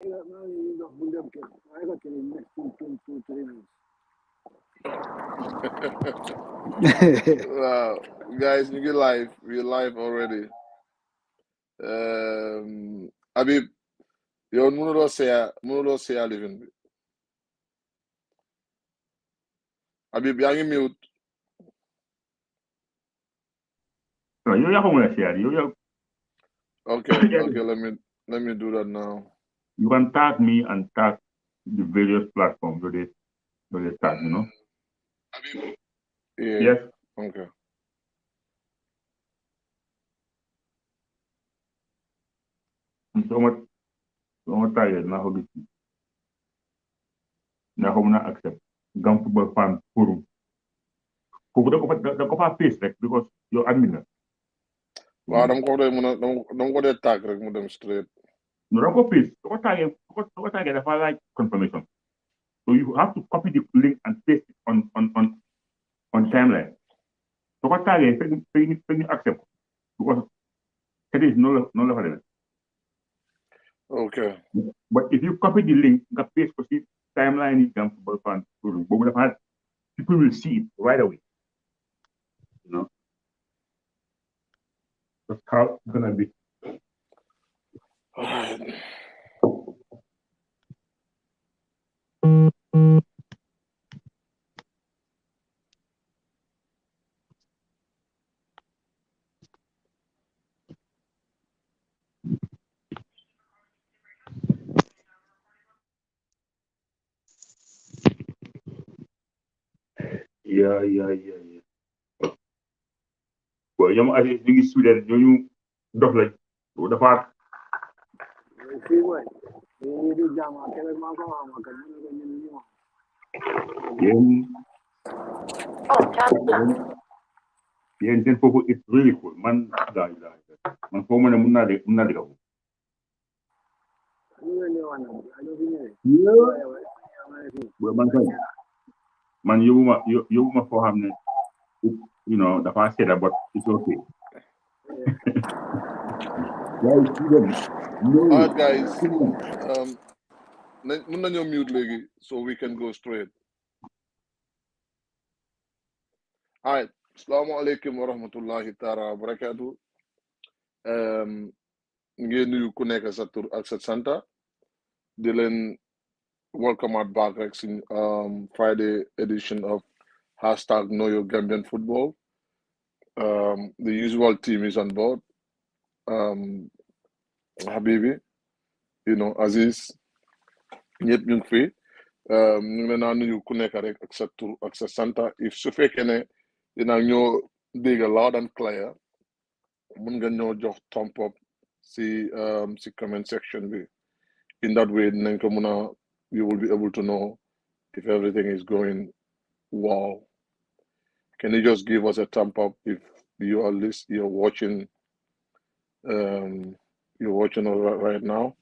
Wow, guys, you get live. We're live already. Habib, yow mënuloo seya living bi. Habib, yaa ngi mute. So you have to share. Okay, okay, let me do that now. You can tag me and tag the various platforms where they tag, you know? Habib? Yeah, Yes. okay. So much tired now how this now how na accept Gam football fan forum. Kung da ko fa face rek because you're admin na. Waaw dama ko dee tag rek mu dem straight. No, da ko face. Da ko tag dafa like confirmation. So you have to copy the link and paste it on timeline. So what tag you accept because it is no level. Okay. But if you copy the link, you can paste because timeline is Gam football fan forum. But people will see it right away. You know? That's how it's gonna be. All right. Yeah. Well, ñoom ay ñu ngi Sweden ñooñu dof lañ dafa yéen yéen seen foofu it's really cool man man foo ma ne mun naa de kaw man yóbbuma foo xam ne you know dafa sedda but it's okay. All right, guys. Mun nañoo mute léegi so we can go straight. All right. Asalaamaaleykum wa rahmatullahi taala wa barakaatu. Ngeen nuyu ku nekk sa tur ak sa santa. Di leen welcome out back rek si Friday edition of hashtag Know Your Gambian Football. The usual team is on board. Habibi, Aziz, ñëpp ñu ngi fi. ñu ngi leen a nuyu ku nekk rek ak sa tur ak sa santa. If su fekkee ne dina ñoo dégg loud and clear, mun nga ñoo jox thumb up si comment section bi. In that way, dinañ ko mun a you will be able to know if everything is going well. Can you just give us a thumb up if you're watching us right now?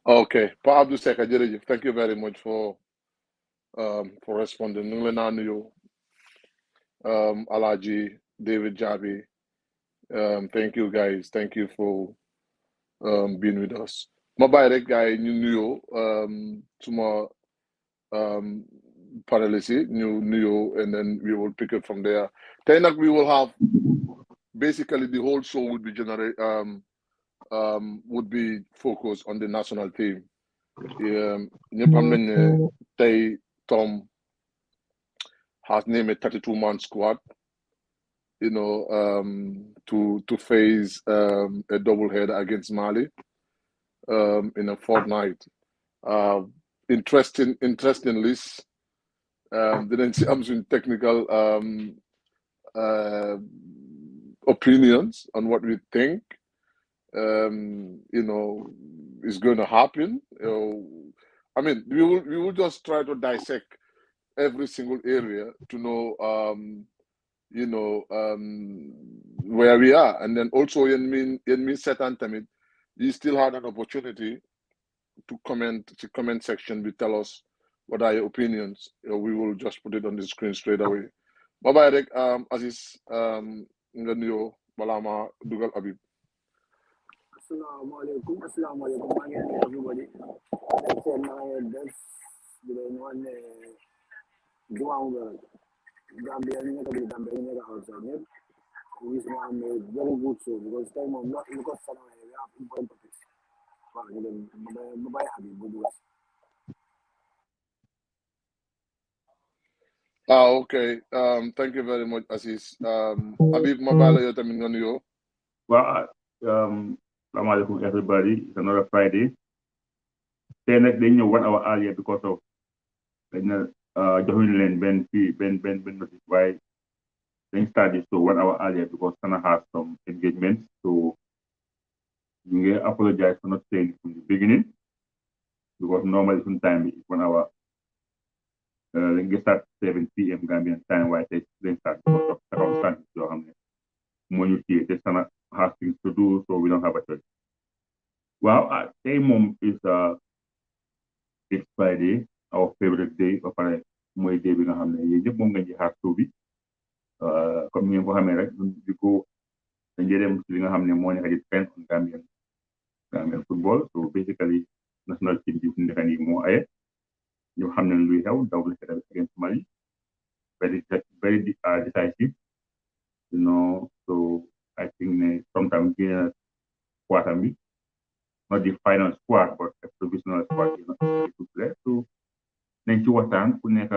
Okay, Pa Abdou Seka, jërëjëf. Thank you very much for responding. Ñu ngi leen a nuyu Alaji, David Jabi. Thank you guys. Thank you for being with us. Ma bàyyi rek gars yi ñu nuyoo suma panelists yi ñu nuyoo and then we will pick it from there. Tey nag we will have basically the whole show would be focused on the national team. Ñëpp xam nañ ne tey Tom has named a 32-man squad, to face a doubleheader against Mali in a fortnight. Interesting list. Didn't see some technical opinions on what we think is going to happen. I mean, we will just try to dissect every single area to know where we are, and then also in certain time you still had an opportunity to comment section. We tell us What are your opinions? We will just put it on the screen straight away. Bye bye, Rick. Aziz, nga nuyoo balaa ma dugal Habib. Assalamualaikum. Assalamualaikum. Maa ngi nuyu everybody. Leen seen na ngeen def di leen wax ne juma mubarak. Gambia ñu nekk biir Gambia ñu nekk outside ñëpp. We have made very good show because time of not because we have important topics. Waaw ñu dem ma bàyyi Habib bu dugal. Okay. Thank you very much, Aziz. Habib, ma bàyyi la yow tamit nga nuyoo. Well, Assalamu alaikum, everybody. It's another Friday. Then they know 1 hour earlier because of joining Len Ben notice why they started so 1 hour earlier because Sana has some engagements. So we apologize for not saying from the beginning because normally sometimes it's 1 hour. They get start 7 p.m. Gambian time while they start because of circumstances. So Sana has things to do, so we don't have a choice. Well, today mom is this Friday, our favorite day. Papa, my day we gonna have yéen moom nga ci xaar show bi comme ni ngeen ko xamee rek di ko dañuy dem ci li nga xam ne moo nekk di trend on Gambian football. So basically national team bi fu nekk nii moo aye ñu xam ne luy xew double header against Mali very decisive, you know. So I think sometimes quarter bi not the final squad, but a provisional squad, you know, to play. So, nañ ci waxtaan ku nekk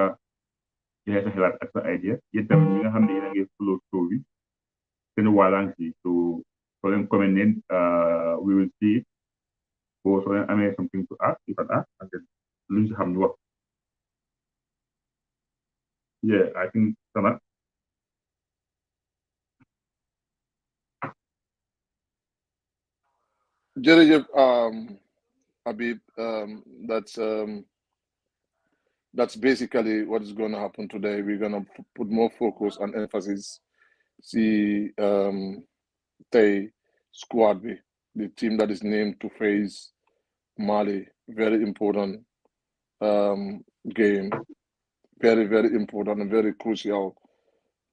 joxe sa xalaat ak sa idea yéen tamit ñi nga xam ne yéen a ngi follow show bi seen wàllang si so soo leen comment neen we will see it so soo leen amee something to ask you can ask and then luñ si xam ñu wax. Yeah, I think Sana. Jërëjëf, Habib. That's basically what is going to happen today. We're going to put more focus and emphasis. See, the squad, the team that is named to face Mali. Very important game. Very, very important and very crucial.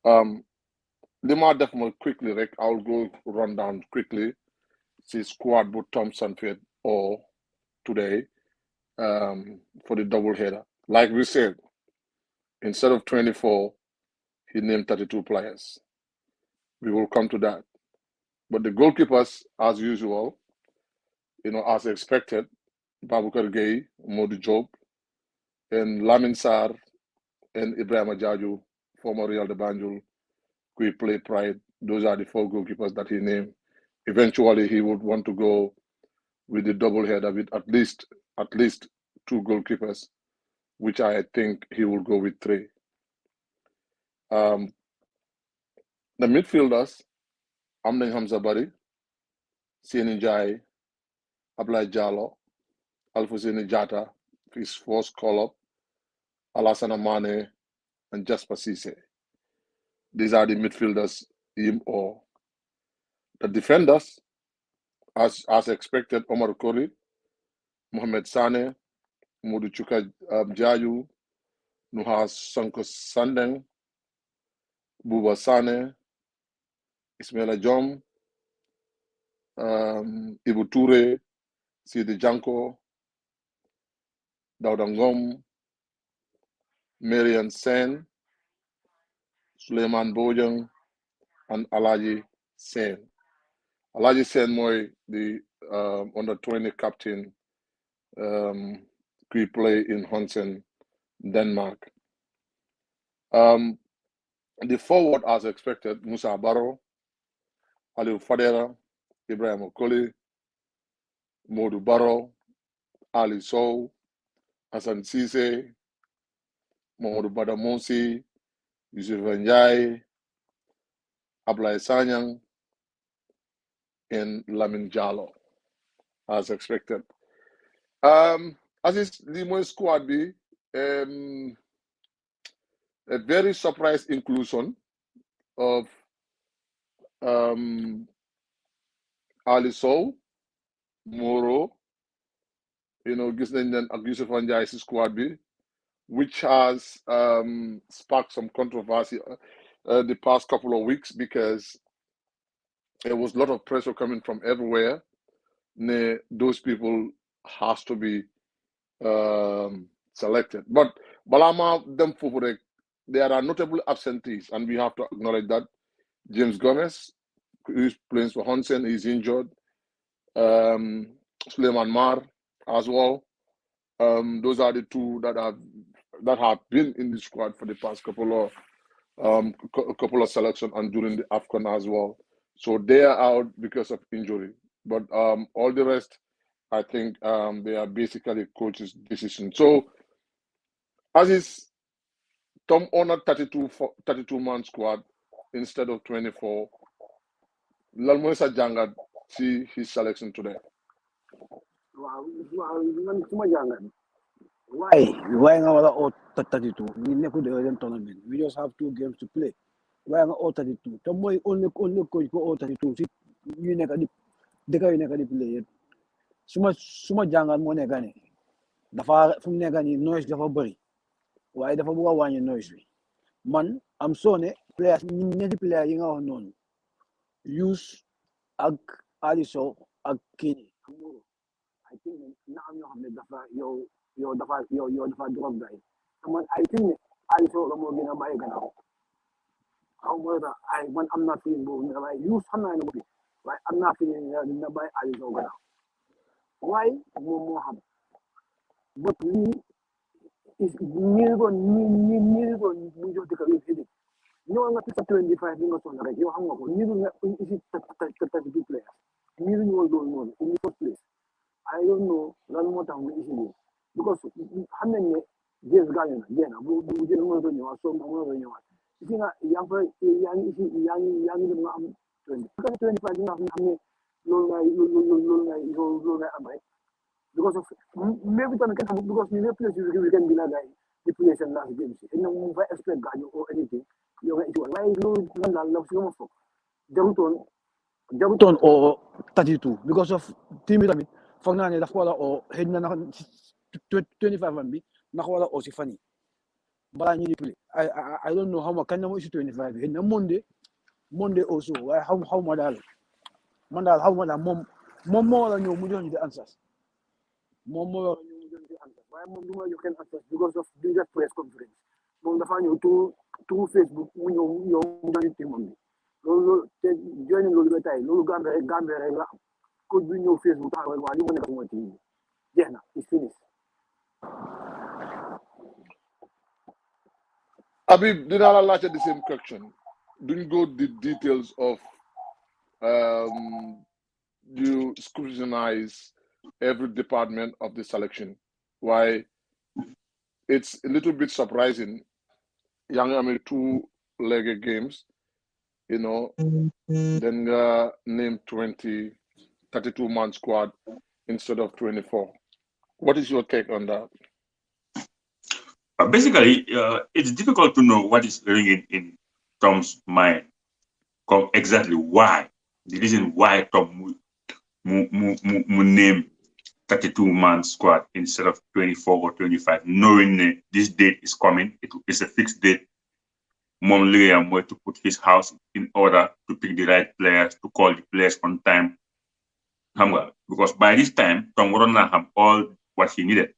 Lima definitely quickly, Rick. I'll go run down quickly. See squad with Thompson Fit or today for the double header. Like we said, instead of 24, he named 32 players. We will come to that. But the goalkeepers, as usual, you know, as expected, Babukar Gay, Modi Job, and Lamin Sarr, and Ibrahim Ajaju, former Real de Banjul, Kui Play Pride. Those are the 4 goalkeepers that he named. Eventually, he would want to go with the double header with at least 2 goalkeepers, which I think he will go with 3. The midfielders, Amnen Hamza Bari, Seni Jai, Ablai Jallo, Alfuseni Jata, his first call-up, Alassane Mane, and Jasper Cisse. These are the midfielders, him or the defenders, as expected, Omar Kori, Mohamed Sane, Modou Chuka Jaju, Nuhas Sanko Sandeng, Buba Sane, Ismaila Jom, Ibu Toure, Sidi Janko, Dauda Ngom, Marian Sen, Suleiman Bojang, and Alaji Sen. Alaji Sen Moy, the under 20 captain, we play in Hansen, Denmark. The forward, as expected, Musa Barrow, Aliou Fadera, Ibrahim Okoli, Modou Barrow, Ali Sow, Hassan Cisse, Mamadou Badamosi, Yusuf Njai, Ablai Sanyang, and Lamin Jallo, as expected. As is the squad be, a very surprise inclusion of Ali Sow, Moro, you know, gis nañ leen ak Yusuf Njai si squad bi, which has sparked some controversy the past couple of weeks because there was a lot of pressure coming from everywhere. Those people has to be selected. But Balama, them for there are notable absentees, and we have to acknowledge that. James Gomez, who is playing for Hansen, is injured. Suleiman Mar as well. Those are the two that have been in the squad for the past couple of selections and during the AFCON as well. So they are out because of injury. But all the rest, I think they are basically coach's decision. So as is Tom honored 32-man squad instead of 24. Lan mooy sa jàngat si his selection today. Wow, man suma jàngat. Why nga wala all 32? We never do the tournament. We just have 2 games to play. Why nga all 32? The boy only coach for all 32. Si you nekk di deka you nekk di play. Suma jàngat moo nekk ni dafa fu mu nekk ni noise dafa bëri. Waaye dafa bëgg a wàññi noise bi. Man am sure ne players ñetti players yi nga wax noonu use ak Aliso ak Kini. I think na am ñoo xam ne dafa yow dafa drop guy. Man I think Aliso la moo gën a bàyyi gannaaw. Xaw ma tax man am naa feeling boobu ne waaye use xam naa ne ko fi waaye am naa feeling ne na bàyyi Aliso gannaaw. Waaye moom moo xam. But lii is ñi mu jox dëkk bi fi ñoo nga pisa 25 bi nga soxla rek yow xam nga ko ñi nga isi 32 players ñi ñu wol doon noonu in the first place I don't know lan moo tax mu isi nii because xam nañ ne James gaañu na jeex na bu jël mën a ñëwaat soo mën a ñëwaat isi nga yaa ngi dem nga am 25 bi nga xam ne loolu ngay am rek because of maybe tamit kenn xamul because ñu ne place yu weekend bi la gars yi di play seen last game si et mu fa expect gaañu or anything yow nga isi waaye loolu man daal la si ma foog jarutoon o 32 because of team bi tamit foog naa ne dafa wala o xëy na 25 am bi naka wala o si fan yi balaa ñu di play I don't know how ma kañ na mo isi 25 bi xëy na Monday also waaye xaw ma daal man daal xaw ma daal moom moo wala ñëw mu jox ñu di answers moom moo wala ñëw mu jox ñu di answers waaye moom du ma jox kenn answers because of di def press conference moom dafa ñëw tout Facebook mu ñëw mu jox ñu team bi loolu te joining loolu ba tey loolu Gambie rek la am coach bi ñëw Facebook taxaw waa li mu nekk mooy team bi jeex na it's finished. Habib, dinaa la laajte the same question. Duñ go the details of you scrutinize every department of the selection. Why it's a little bit surprising. Young I mean 2-legged games, you know, then name 32-man squad instead of 24. What is your take on that? Basically, it's difficult to know what is going in Tom's mind. Exactly why, the reason why Tom name 32-man squad instead of 24 or 25, knowing that this date is coming. It's a fixed date. Mom Liam were to put his house in order to pick the right players, to call the players on time. Because by this time, Tom would not have all what he needed.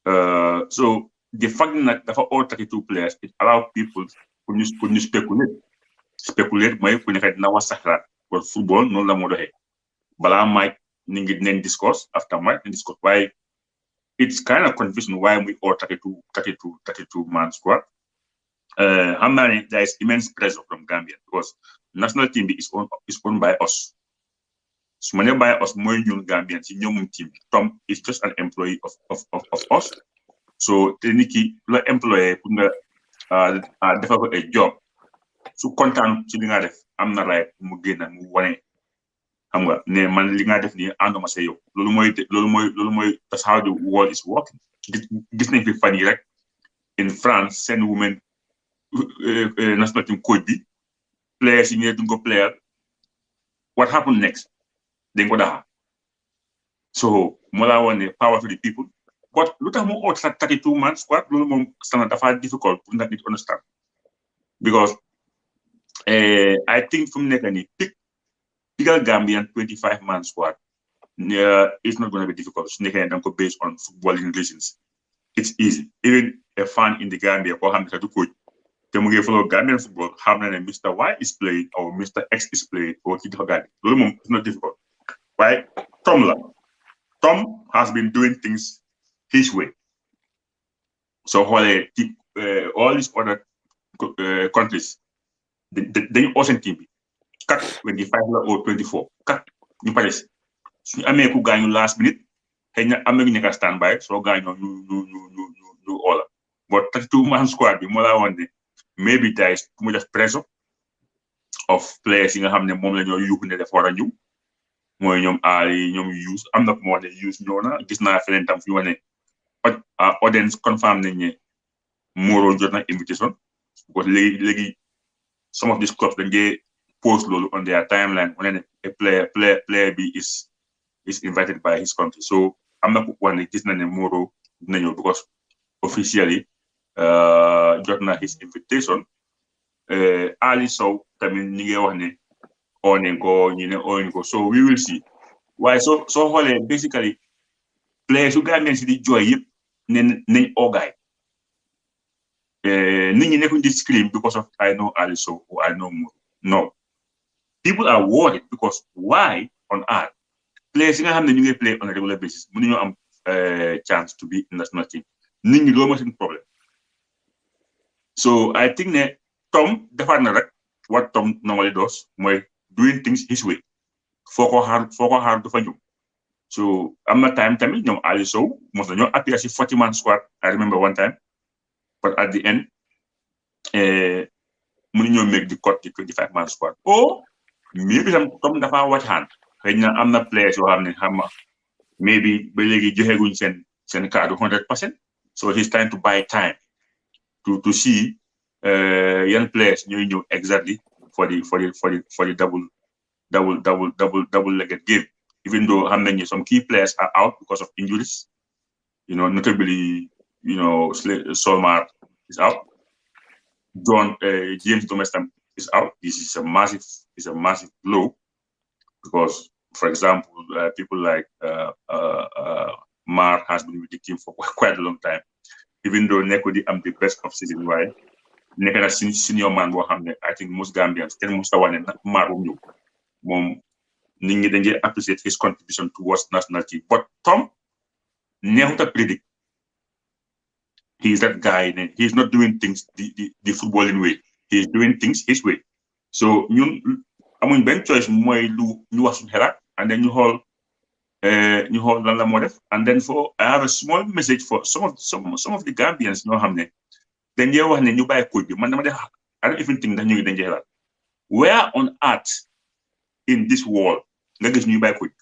So the fact that for all 32 players, it allowed people to speculate. Speculate, mais pour ne faire na wasakra pour football non la modohe. Bala Mike ningi nen discourse after Mike and discuss why it's kind of confusing why we all 32 man squad. There is immense pressure from Gambia because national team is owned by us. So when by us more young Gambians, young team, Tom is just an employee of us. So Teniki, the employee develop a job. So content ci li nga def am na right mu génn mu wane xam nga ne man li nga def ni ànduma sa yow loolu mooy that's how the world is working. Gis nañ fi fan yi rek in France seen women national team coach bi players yi duñ ko player what happened next dañ ko daxa so moo laa woon ne power to the people but lu tax mu out 32 man squad loolu moom standard dafa difficult pour nit understand because I think fu mu nekk nii pigal Gambian 25 man squad it's not going to be difficult su nekkee da nga ko based on footballing reasons it's easy even a fan in the Gambia koo xam ne sax du coach te mu ngi follow Gambian football xam na ne Mr. Y is playing or Mr. X is playing or kii dafa gàddi loolu moom it's not difficult waaye Tom has been doing things his way so xoolee all these other countries dañu ocean team bi 25 la or 24 ñu pare suñu amee ku gaañu last minute xëy na am nañu nekk standby soo gaañoo ñu oola but 32 man squad bi moo laa woon ne maybe there is too much pressure of players yi nga xam ne moom la ñoo yuuxu ne dafa war a ñëw mooy ñoom Ali ñoom use am na moo ne use ñëw na gis naa feneen tam fi wane audience confirm nañ ne Moro jot na invitation because léegi some of these clubs dañ dee post loolu on their timeline wane ne a player bi is invited by his country so am na ku wax ne gis na ne Moro dina ñëw because officially jot na his invitation Ali Sow tamit ñi ngi wax ne oo nañ ko ñu ne oo nañ ko so we will see waaye soo xoolee basically players su Gambien si di jooy yëpp nañ oogaay nit ñi nekkuñ di scream because of I know Ali Sow or I know Moro no people are worried because why on earth players yi nga xam ne ñu ngi play on a regular basis mënuñoo am chance to be in national team nit ñi loolu mooy seen problème so I think ne Tom defaat na rek what Tom normally does mooy doing things his way foo ko xaar du fa ñëw so am na time tamit ñoom Ali Sow mos nañoo appear si 40 man squad I remember one time but at the end mënuñoo make the cut di 25 man squad maybe tam Tom dafa wàcc xëy na am na players yoo xam ne xam nga maybe ba léegi joxeeguñ seen kaddu 100% so he's trying to buy time to see yan players ñooy ñëw exactly for the double-legged game even though xam nañ some key players are out because of injuries notably Solmar is out James Domestam is out this is a massive blow because for example people like Mar has been with the team for quite a long time even though nekko di am the best of season waaye nekk na senior man boo xam ne I think most Gambians kenn mos ta wane nag Mar bu ñëw moom nit ñi dañuy appreciate his contribution towards national team but Tom neexut a predict he's that guy he's not doing things the footballing way he's doing things his way so ñun amuñ benn choice mooy lu ñu wax suñu xelaat and then ñu xool lan la moo def and then I have a small message for some of the Gambians ñoo xam ne dañ dee wax ne ñu bàyyi coach bi man dama def I don't even think ndax ñu ngi dañ dee xelaat where on earth in this world nga gis ñuy bàyyi coach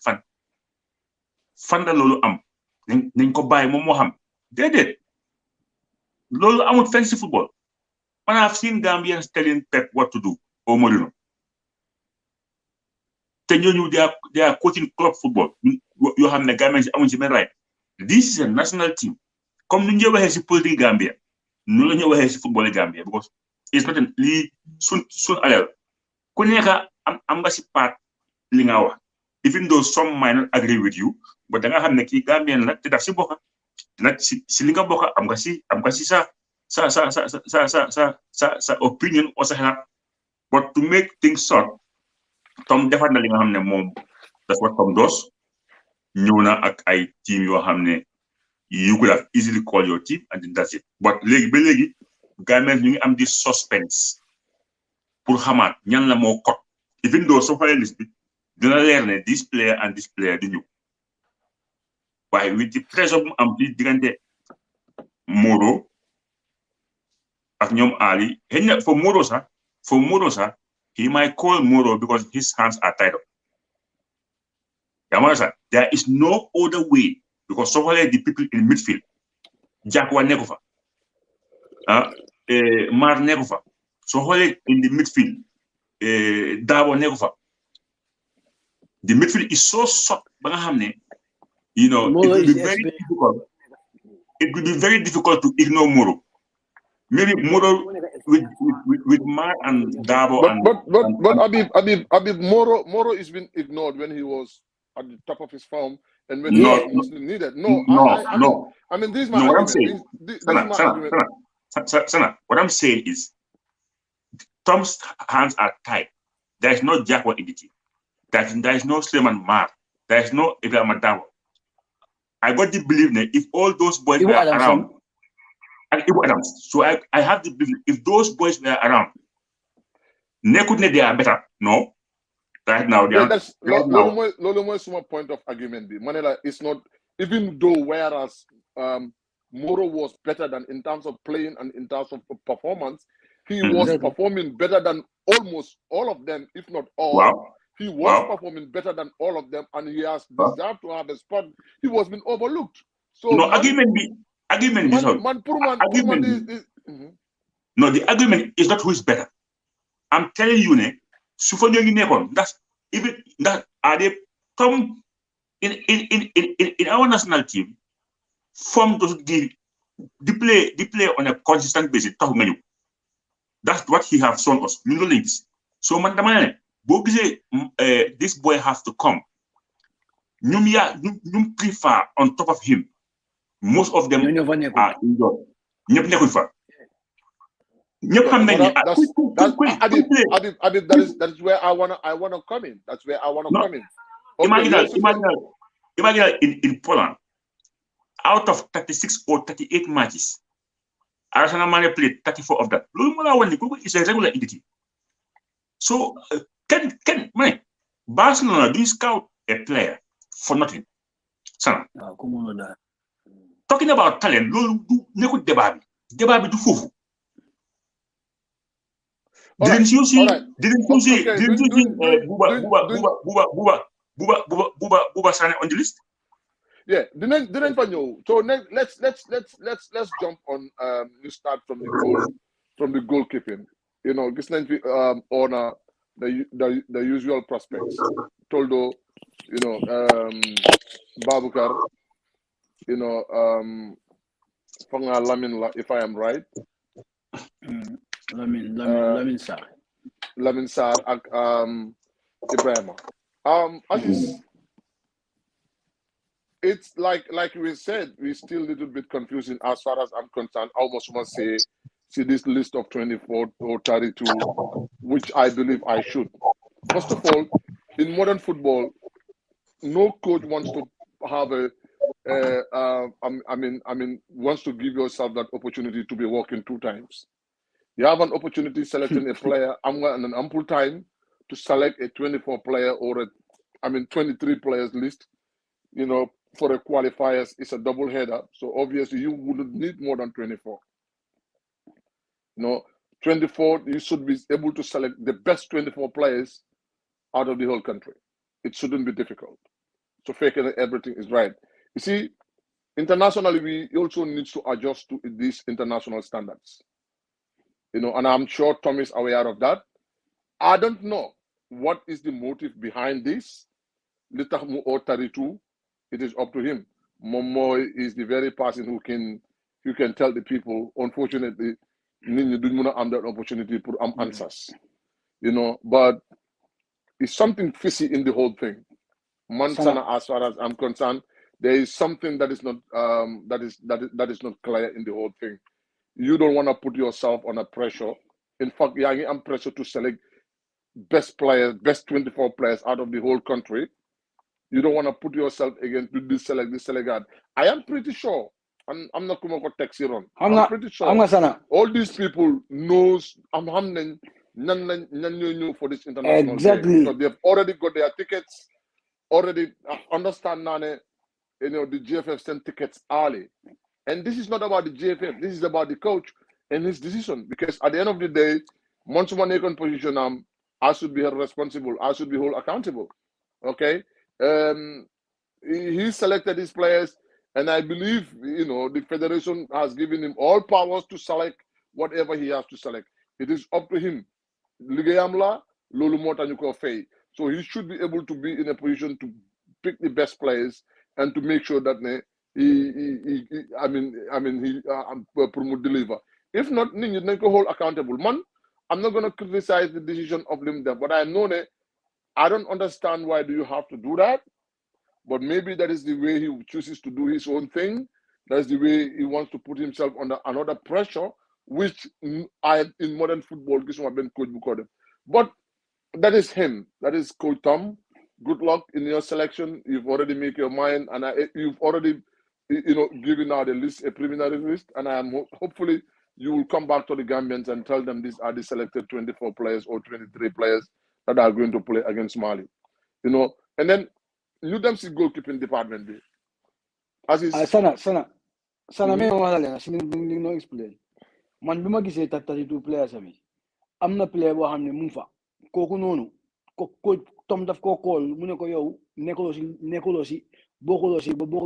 fan la loolu am nañ ko bàyyi moom moo xam déedéet loolu amul fenn si football man I've seen Gambians telling Pep what to do or Mourinho te ñooñu they are coaching club football yoo xam ne Gambians amuñ ci benn right this is a national team comme ni ñu waxee si politique Gambia noonu la ñu waxee si football Gambia because it's not lii sun alal ku nekk am nga si part li nga wax even though some might not agree with you but da nga xam ne kii Gambian la te daf si bokk nag si li nga bokk am nga si sa opinion or sa xalaat but to make things short Tom defaat na li nga xam ne moom that's what Tom does ñëw na ak ay team yoo xam ne you could have easily called your team and then that's it but léegi Gambians ñu ngi am di suspense pour xamaat ñan la moo kot even though soo xoolee liste bi dina leer ne this player and this player di ñëw waaye with the pressure bu am ci diggante Moro ak ñoom Ali xëy na for Moro sax he might call Moro because his hands are tied up. There is no other way because so far the people in midfield, Jackwa Nekofa, Mar Nekofa, so far in the midfield, Dabo Nekofa. The midfield is so soft, it will be very difficult. it would be very difficult to ignore Moro. Maybe Moro with Mar and Dabo but Habib Moro has been ignored when he was at the top of his form and when he was mostly needed. No, I mean, this is my argument. This is my argument. Sana, what I'm saying is Tom's hands are tied. There is no Jacko in the team. There is no Suleiman Mar. There is no Ibrahim Dabo. I got the belief that if all those boys were around, and Ibu Adams, so I have the belief if those boys were around, they are better. No, right now they are. That's my point of argument. Manila is not, even though whereas Moro was better than in terms of playing and in terms of performance, he was performing better than almost all of them, if not all. Wow. He was performing better than all of them, and he has deserved to have a spot. He was being overlooked. So no, the argument is not who is better. I'm telling you, that's even that are they come in our national team form to the play on a consistent basis. That's what he have shown us. So this boy has to come. You prefer on top of him. Most of them are injured. That is where I wanna come in. That's where I wanna come in. Imagine in Poland, out of 36 or 38 matches, Arsenal played 34 of that. Is a regular entity. So can Barcelona do scout a player for nothing? Sana. Talking about talent, didn't you see Buba Sane on the list? Yeah, didn't know. So let's jump on. You start from the goalkeeping. You know, this honor the usual prospects. Toldo, you know, Babukar, you know, Fanga Lamin, if I am right. Lamin Sarr. Lamin Sarr, Ibrahima. Aziz, it's like we said, we're still a little bit confusing as far as I'm concerned. I almost want to see this list of 24 or 32, which I believe I should. First of all, in modern football, no coach wants to have wants to give yourself that opportunity to be working 2 times. You have an opportunity selecting a player and an ample time to select a 24 player or 23 players list. You know, for the qualifiers, it's a double header. So obviously you wouldn't need more than 24. No, 24, you should be able to select the best 24 players out of the whole country. It shouldn't be difficult. So faking everything is right. You see, internationally, we also need to adjust to these international standards. You know, and I'm sure Tom is aware of that. I don't know what is the motive behind this. Litahmu or 32, it is up to him. Momo is the very person who can tell the people, unfortunately, you don't have that opportunity to put answers. You know, but it's something fishy in the whole thing. Mansana, as far as I'm concerned, there is something that is not that is not clear in the whole thing. You don't want to put yourself under pressure. In fact, I'm pressure to select best players, best 24 players out of the whole country. You don't want to put yourself again to this select that. I am pretty sure. I'm not going to text you wrong. I'm pretty sure all these people knows I'm for this international game. So they've already got their tickets. Already understand Nane, you know, the GFF sent tickets early. And this is not about the GFF. This is about the coach and his decision. Because at the end of the day, once one Ekon position, I should be held responsible. I should be held accountable. Okay? He selected his players, and I believe, you know, the federation has given him all powers to select whatever he has to select. It is up to him. Ligayamla, Lulu Motanyuko Fei. So he should be able to be in a position to pick the best players and to make sure that I mean, he promote deliver. If not, you need to hold accountable. Man, I'm not gonna criticize the decision of him there, but I know that I don't understand why do you have to do that. But maybe that is the way he chooses to do his own thing. That's the way he wants to put himself under another pressure, which I in modern football, this one been coach Bukodem. But that is him. That is Coach Tom. Good luck in your selection. You've already made your mind, and you've already, given out a list, a preliminary list, and I am hopefully you will come back to the Gambians and tell them these are the selected 24 players or 23 players that are going to play against Mali. And then you them see goalkeeping department bi. As is Sana may wala lang sinin no explain. Man bima gisee 32 players ami. Am na player boo xam ne mu ngi fa kooku noonu ko Tom daf koo call mu ne ko yow nekkuloo si bokkuloo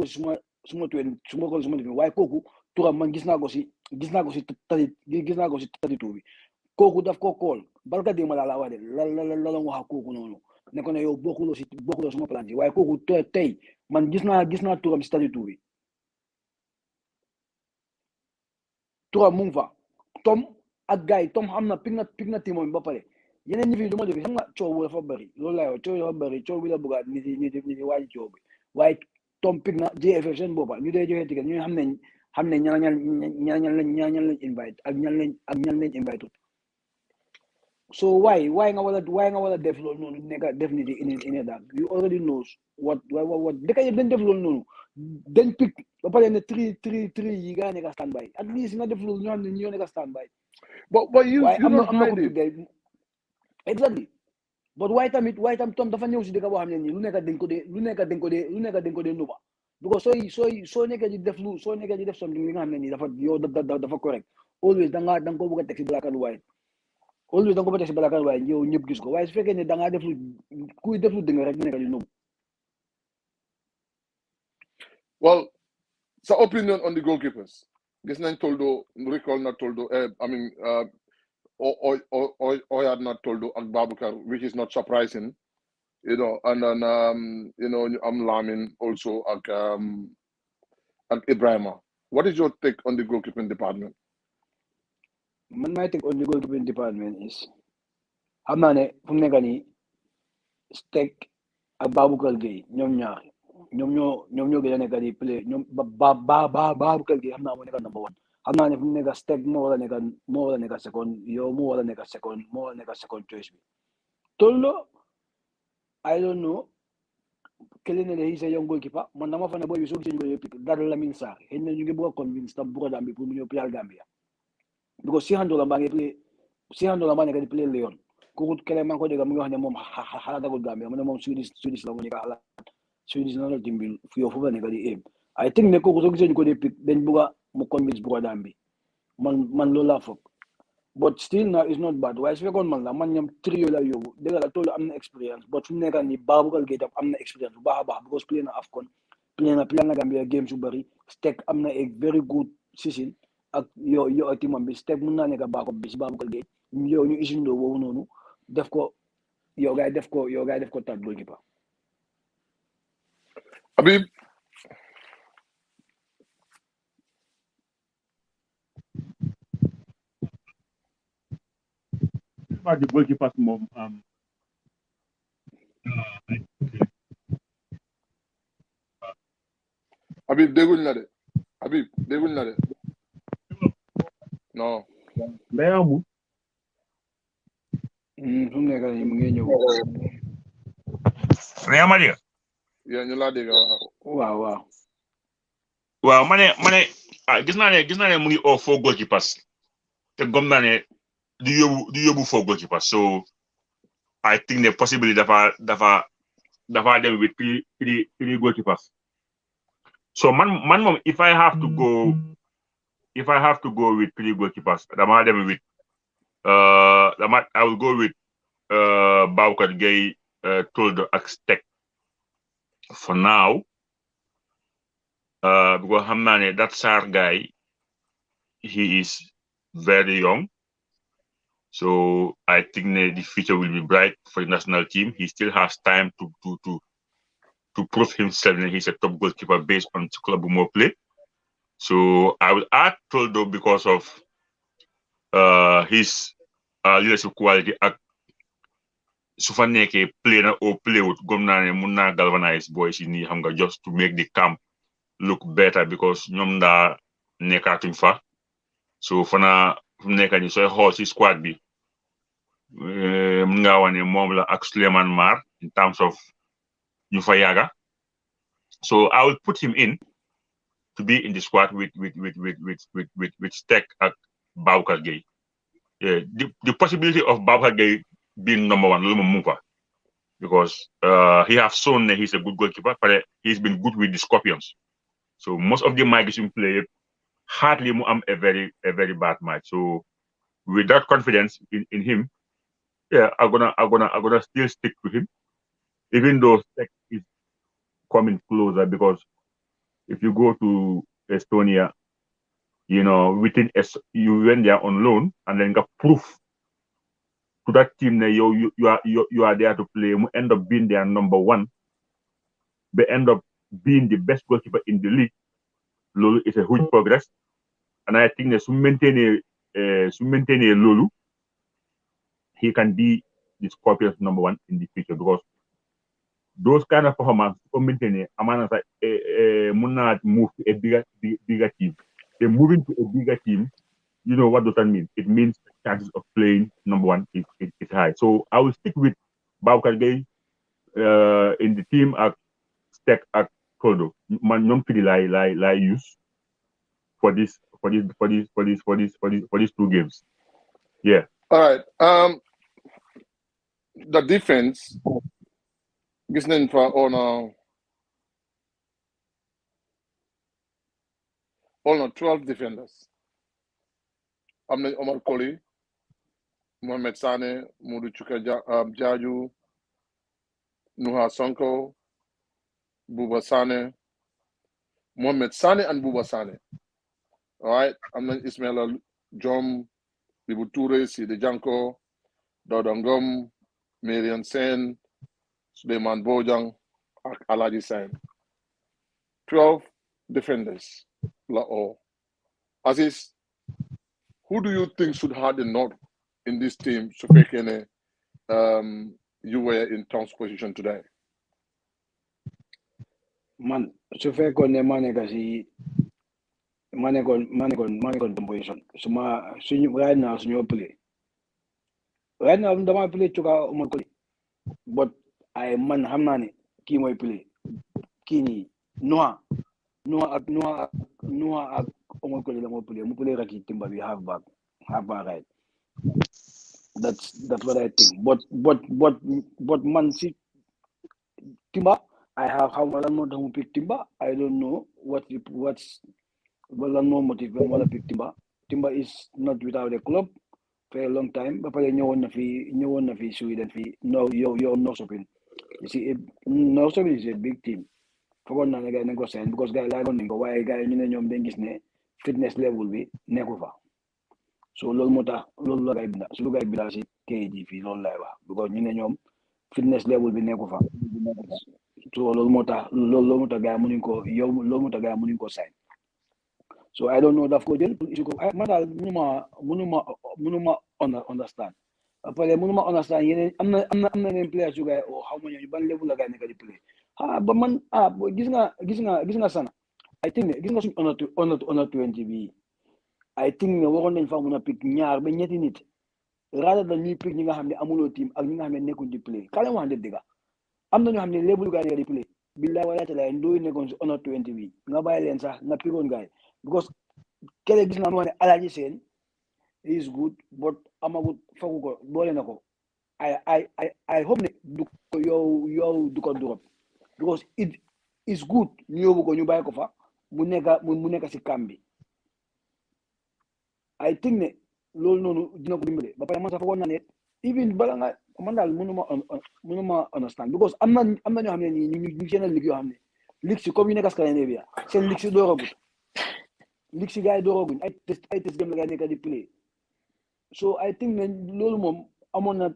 si suma tuween suma call suma defee waaye kooku turam man gis naa ko si 32 bi kooku daf koo call balka démb laa la wax de la wax kooku noonu ne ko ne yow bokkuloo suma plan bi waaye kooku tey man gis naa turam si 32 bi turam mu ngi fa Tom ak gars yi Tom xam na pig na team ba pare yeneen ñi fi lu ma def xam nga coow dafa bëri loolu laa wax coow dafa bëri coow bi la bëggaat nit yi wàññi coow bi waaye Tom pig na JFF seen boppa ñu dee joxe ticket ñu xam ne ñan lañ invite ak ñan lañ invite so why nga wala def loolu noonu nekk def nit yi in daal you already knows what dëkk yëpp dañ def loolu noonu dañ pig ba pare ne tri yi gaa nekk standby at least nga def loolu ñoo xam ne ñoo nekk standby but you don't hide it. Exactly. But why tam Tom dafa ñëw si dëkk boo xam ne nii lu nekk dañ ko dee nuba because soo nekkee di def something li nga xam ne nii dafa correct always da nga ko bëgg a teg si black and white always da nga ko bëgg a teg si black and white yow ñëpp gis ko waaye su fekkee ne da ngaa def lu kuy def lu dëng rek nekk di nubu. Well, so opinion on the goalkeepers. Gis nañ Toldo recall na Toldo Oyad not Toldo ak Babukar, which is not surprising, and then I'm Lamin also ak Ibrahima. What is your take on the goalkeeping department? My take on the goalkeeping department is xam naa ne fu mu nekk nii Steck ak Babukar Gueye ñoom ñoo gën a nekk di play ñoom Babukar Gueye xam naa moo nekk number one xam naa ne fu mu nekk Steck moo war a nekk second yow moo war a nekk second choice bi Toldo I don't know kële ne he's a young goalkeeper man dama fa ne booy bi soo gisee ñu ko pick Dada Lamine Sarr xëy na ñu ngi bëgg a convince tam Bukodam bi pour mu ñëw playal Gambia because si handoola baa nekk di play Lyon kooku kële maa ngi ko dégg mu ngi wax ne moom xalaatagul Gambia mu ne moom Swedish la mu nekk xalaat Swedish national team bi foofu la nekk di aim I think ne kooku soo gisee ñu ko pick dañ bëgg a mu convince Bukodam bi man loolu laa foog but still now it's not bad waaye su fekkoon man la man ñoom trio la yóbbu dëgg la Toldo am na experience but fu mu nekk nii Babukar Gueye tam am na experience bu baax a baax because play na AFCON play na Gambia games yu bëri Steck am na a very good season ak yow teamam bi Steck mun naa nekk backup bi si Babukar Gueye yow ñu isindoo boobu noonu def ko third goalkeeper. Habib. About the goalkeepers moom Habib dégguñ na de non day amul fu mu nekk nii mu ngi ñëw yaa ma dégg ñu laa dégg waaw ma ne gis naa ne mu ngi oo 4 goalkeepers te gom naa ne du yóbbu 4 goalkeepers so I think the possibility dafa dem with 3 goalkeepers so man moom if I have to go with 3 goalkeepers dama dem with I will go with Babukar Gueye Toldo ak Steck for now because xam naa ne that Sarr guy he is very young so I think the future will be bright for the national team. He still has time to to prove himself that he's a top goalkeeper based on club more play. So I will add Toldo because of his leadership quality. Su fa nekkee play na or play wut gom naa ne mun naa galvanize boys yi nii xam nga just to make the camp look better because ñoom daa nekkaatuñ fa so fana fu nekk ni sooy xool si squad bi mun ngaa wax ne moom la ak Souleymane Mar in terms of ñu fa yàgga so I will put him in to be in the squad with Steck ak Baboucarr Gueye the possibility of Baboucarr Gueye being number one loolu moom mu fa because he have shown that he's a good goalkeeper but he's been good with the Scorpions so most of the matches he played hardly mu am a very bad match so with that confidence in him yeah I'm gonna still stick to him even though Steck is coming closer because if you go to Estonia you know you went there on loan and then got proof to that team that you are there to play mu end up being their number one but end up being the best goalkeeper in the league Lulu is a huge progress and I think that to maintain Lulu he can be the Scorpions number one in the future because those kind of performance to maintain Amana mun not move to a bigger team. They're moving to a bigger team. You know what does that mean? It means the chances of playing number one is high. So I will stick with Baboucarr Gueye in the team at Steck at Toldo. Man, non fili lie use for these 2 games. Yeah. All right. The defense. Gis nañ fa on 12 defenders. Am nañ Omar Colley, Mohamed Sane, Modou Chuka Jaaju, Nuha Sonko, Buba Sane, Mohamed Sane and Buba Sane. All right. Am nañ Ismaila Jom, Bibu Touré, Sidi Janko, Dawda Ngom, Marian Sen, Suleiman Bojang, Alaji Sain. 12 defenders. Aziz, who do you think should have the nod in this team so you were in Tom's position today? Man, su fekkoon ne maa nekk si maa nekkoon position suñu right now suñu play right now dama play Chuka Omar Colley but ay man xam naa ne kii mooy play kii nii Noah ak Omar Colley la moo play mu play Rakitic Timber bi half back right that's what I think but man si Timber I have how much more than pick Timber I don't know what's well no motive wala pick Timber is not without a club for a long time ba pare ñëwoon na fi Sweden fi you're Norrköping you see Norrköping is a big team foogoon naa ne gars yi nañ ko sign because gars yi laagoon nañ ko waaye gars yi ñu ne ñoom dañ gis ne fitness level bi nekku fa so loolu moo tax loolu la gars yi binda su lu gars yi binda si kayit yi fii loolu lay wax because ñu ne ñoom fitness level bi nekku fa so loolu moo tax gars yi mënuñ ko sign so I don't know daf ko jël man daal mënuma understand après mënuma understand yeneen am na yeneen players yu gars yi xaw ma ñooñu ban level la gars yi nekk di play ba man gis nga Sana I think ne gis nga suñu under 20 bi I think ne waroon nañ fa mën a pick ñaar ba ñetti nit rather than ñuy pick ñi nga xam ne amuloo team ak ñi nga xam ne nekkuñ di play ka leen wax dëgg am na ñoo xam ne level gars yi di play billahi wala taala ndooy nekkoon si under 20 bi nga bàyyi leen sax nga pickoon gars yi because kele gis naa moo ne Alaji Seen is good but amagut fogu ko boole na ko I hope ne du ko yow du ko drop because it is good ñu yóbbu ko ñu bàyyi ko fa mu nekk si camp bi I think ne loolu noonu dina ko dimbale ba pare man sax foogoon naa ne even bala nga man daal mënuma understand because am na ñoo xam ne nii ñu seen ligue yoo xam ne ligue si comme yu nekk Scandinavia seen ligue si dooragut ligue si gars yi dooraguñ ay test game la gars yi nekk di play so I think ne loolu moom amoon na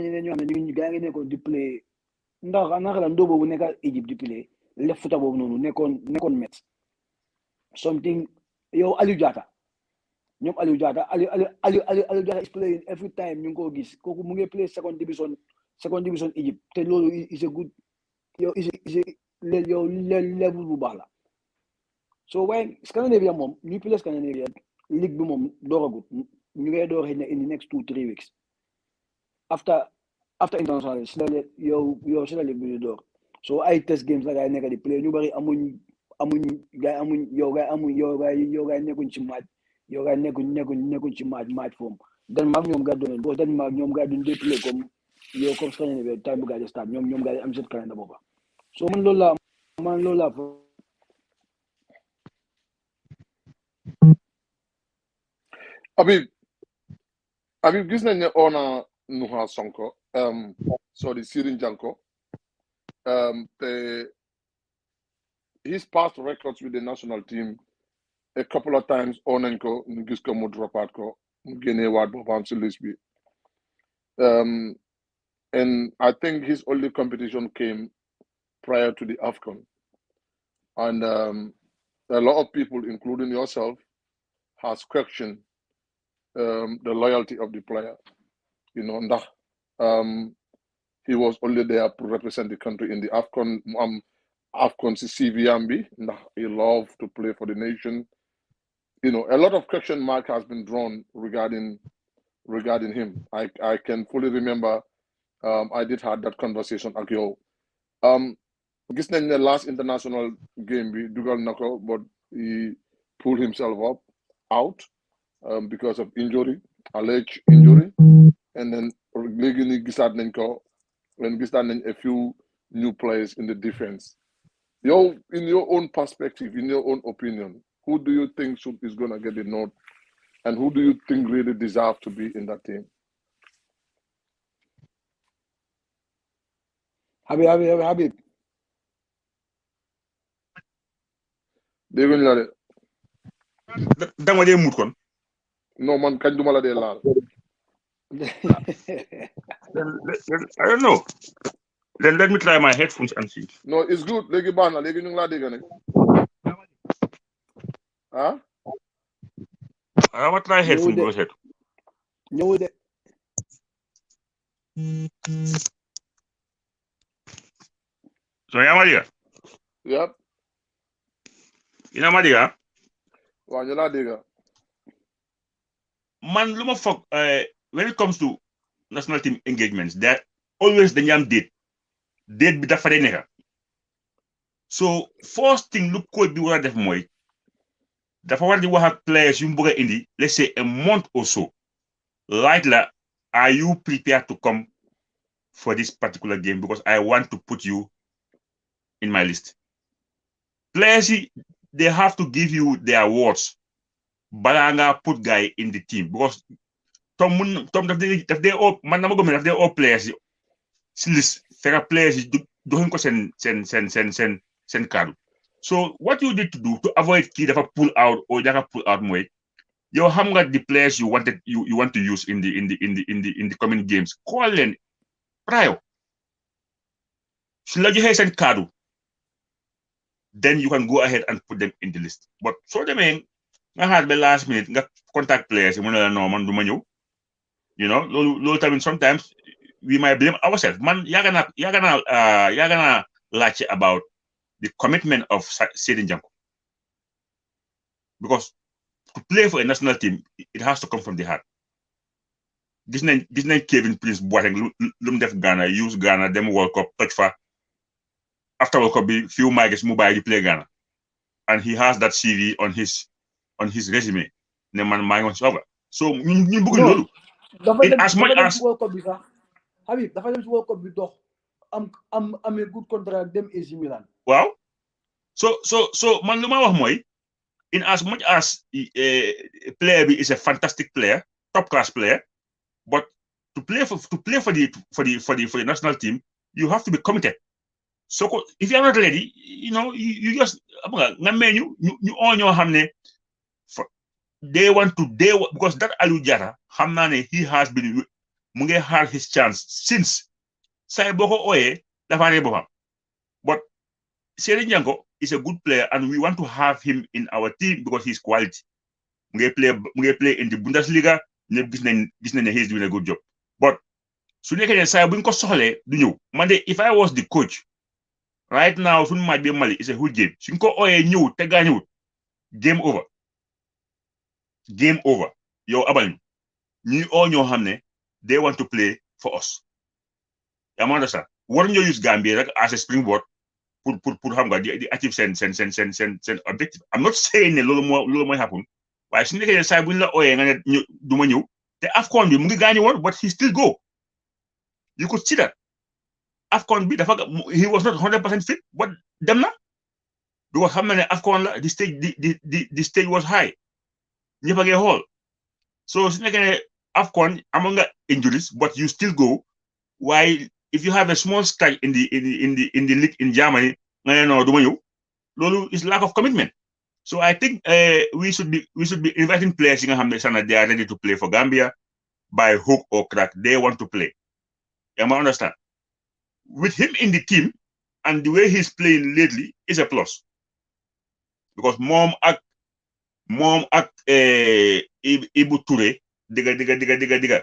ñeneen ñoo xam ne ñu gars yi nekkoon di play ndax naka la ndoo boobu nekk Egypte di play left footer boobu noonu nekkoon Metz something yow Aliou Diatta ñoom Aliou Diatta is playing every time ñu ngi ko gis kooku mu ngi play second division Egypte te loolu is a good yow yow level bu baax la so waaye Scandinavia moom ñu play Scandinavia ligue bi moom dooragut ñu ngay door xëy na in the next 2-3 weeks after international si la ligue bi di door so ay test games la gaay nekk di play ñu bari amuñ nekkuñ ci match yow gaay nekkuñ ci match form Denmark ñoom gaa doon bo Denmark ñoom gaa duñ play comme Scandinavia time bu gaa di start ñoom gaa am seen calendar boppa so man loolu la Habib gis nañ ne ona Nuha Sonko sorry Sirin Janko his past records with the national team a couple of times onañ ko ñu gis ko mu dropaat ko mu génneewaat boppam si liste bi and I think his only competition came prior to the AFCON and a lot of people including yourself has questioned the loyalty of the player ndax he was only there to represent the country in the AFCON si CVM bi ndax he loved to play for the nation a lot of question mark has been drawn regarding him I can fully remember I did have that conversation ak yow gis nañ ne last international game bi dugal na ko but he pulled himself out because of alleged injury and then léegi ni gisaat nañ ko when gisaat nañ a few new players in the defense in your own perspective in your own opinion who do you think is going to get the nod and who do you think really deserve to be in that team? Habib dégguñ la de dama dee mut kon non man kañ duma la dee laal I don't know. Then let me try my headphones and see. No, it's good. Léegi baax na léegi ñu ngi laa dégg nag I want to try headphones. Go ahead. ñëw de So yaa ma dégg. Yep. Yaa ma dégg. Waaw ñu laa dégg. Man lu ma foog when it comes to national team engagements there always dañu am date bi dafa dee nekk so first thing lu coach bi war a def mooy dafa war di wax ak players yu mu bëgg a indi let's say a month or so right la are you prepared to come for this particular game because I want to put you in my list players they have to give you their words balaa nga put guy in the team because Tom daf dee all man dama gëm daf dee all players yi si list fekk players yi joxuñ ko seen kaddu so what you need to do to avoid kii dafa pull out or dafa pull out mooy yow xam nga the players you want to use in the coming games call leen prior su la joxee seen kaddu then you can go ahead and put them in the list but soo demee nga xaar ba last minute nga contact players yi mu ne la non man du ma ñëw loolu tamit sometimes we might blame ourselves man yaaga naa laajte about the commitment of Sirin Janko because to play for a national team it has to come from the heart gis nañ Kevin Prince Boateng lu mu def Ghana use Ghana dem World Cup toj fa after World Cup bi few migrants mu bàyyi di play Ghana and he has that CV on his resume ne man maa ngi woon si so ñu bëgg loolu as much as World Cup bi sax Habib dafa dem si World Cup bi dox am a good contract dem AC Milan waaw so man lu ma wax mooy in as much as player bi is a fantastic player top class player but to play for the national team you have to be committed so if you are not ready you just nga meñu ñu ñoo xam ne they want to because that Aliou Diatta xam naa ne he has been mu ngi hard his chance since say boo ko ooyee But Seri Nyanko is a good player, and we want to have him in our team because he's quality. He play in the Bundesliga. He's doing a good job. But Monday, if I was the coach, right now, Mali is a good game. Game over. Game over. Yo, Abal, you all know Hamne, they want to play for us. You understand? Why don't you use Gambia as a springboard? Put the active sense objective. I'm not saying a little more happen. Why should they say we not the AFCON be Mungi but he still go. You could see that. AFCON be the fact he was not 100% fit, but them not. Because how many AFCON the stage was high. Never get hole. So AFCON among injuries, but you still go. While if you have a small strike in the league in Germany, Lolo is lack of commitment. So I think we should be inviting players in Hamdesana. They are ready to play for Gambia by hook or crack. They want to play. You understand? With him in the team and the way he's playing lately is a plus. Because mom at Ibu Toure, diga.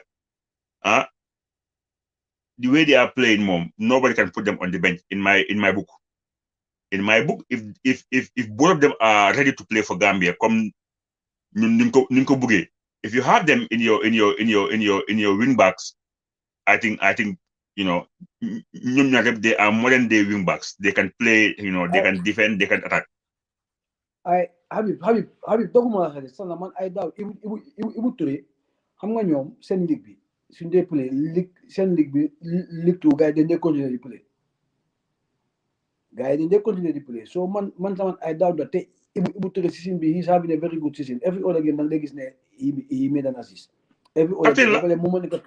The way they are playing, mom, nobody can put them on the bench in my book. In my book, if both of them are ready to play for Gambia, come Ninko Buge, if you have them in your wing backs, I think they are modern day wing backs. They can play, they can defend, they can attack. Habib doguma xale sana man ay daw Ibu Touré xam nga ñoom seen ligue bi suñ dee play seen ligue bi ligue two gars yi dañ dee continuer di play so man sama ay daw da te Ibu Touré season bi he's having a very good season every other game nag gis ne he made an assist every other game ba pare moom moo nekk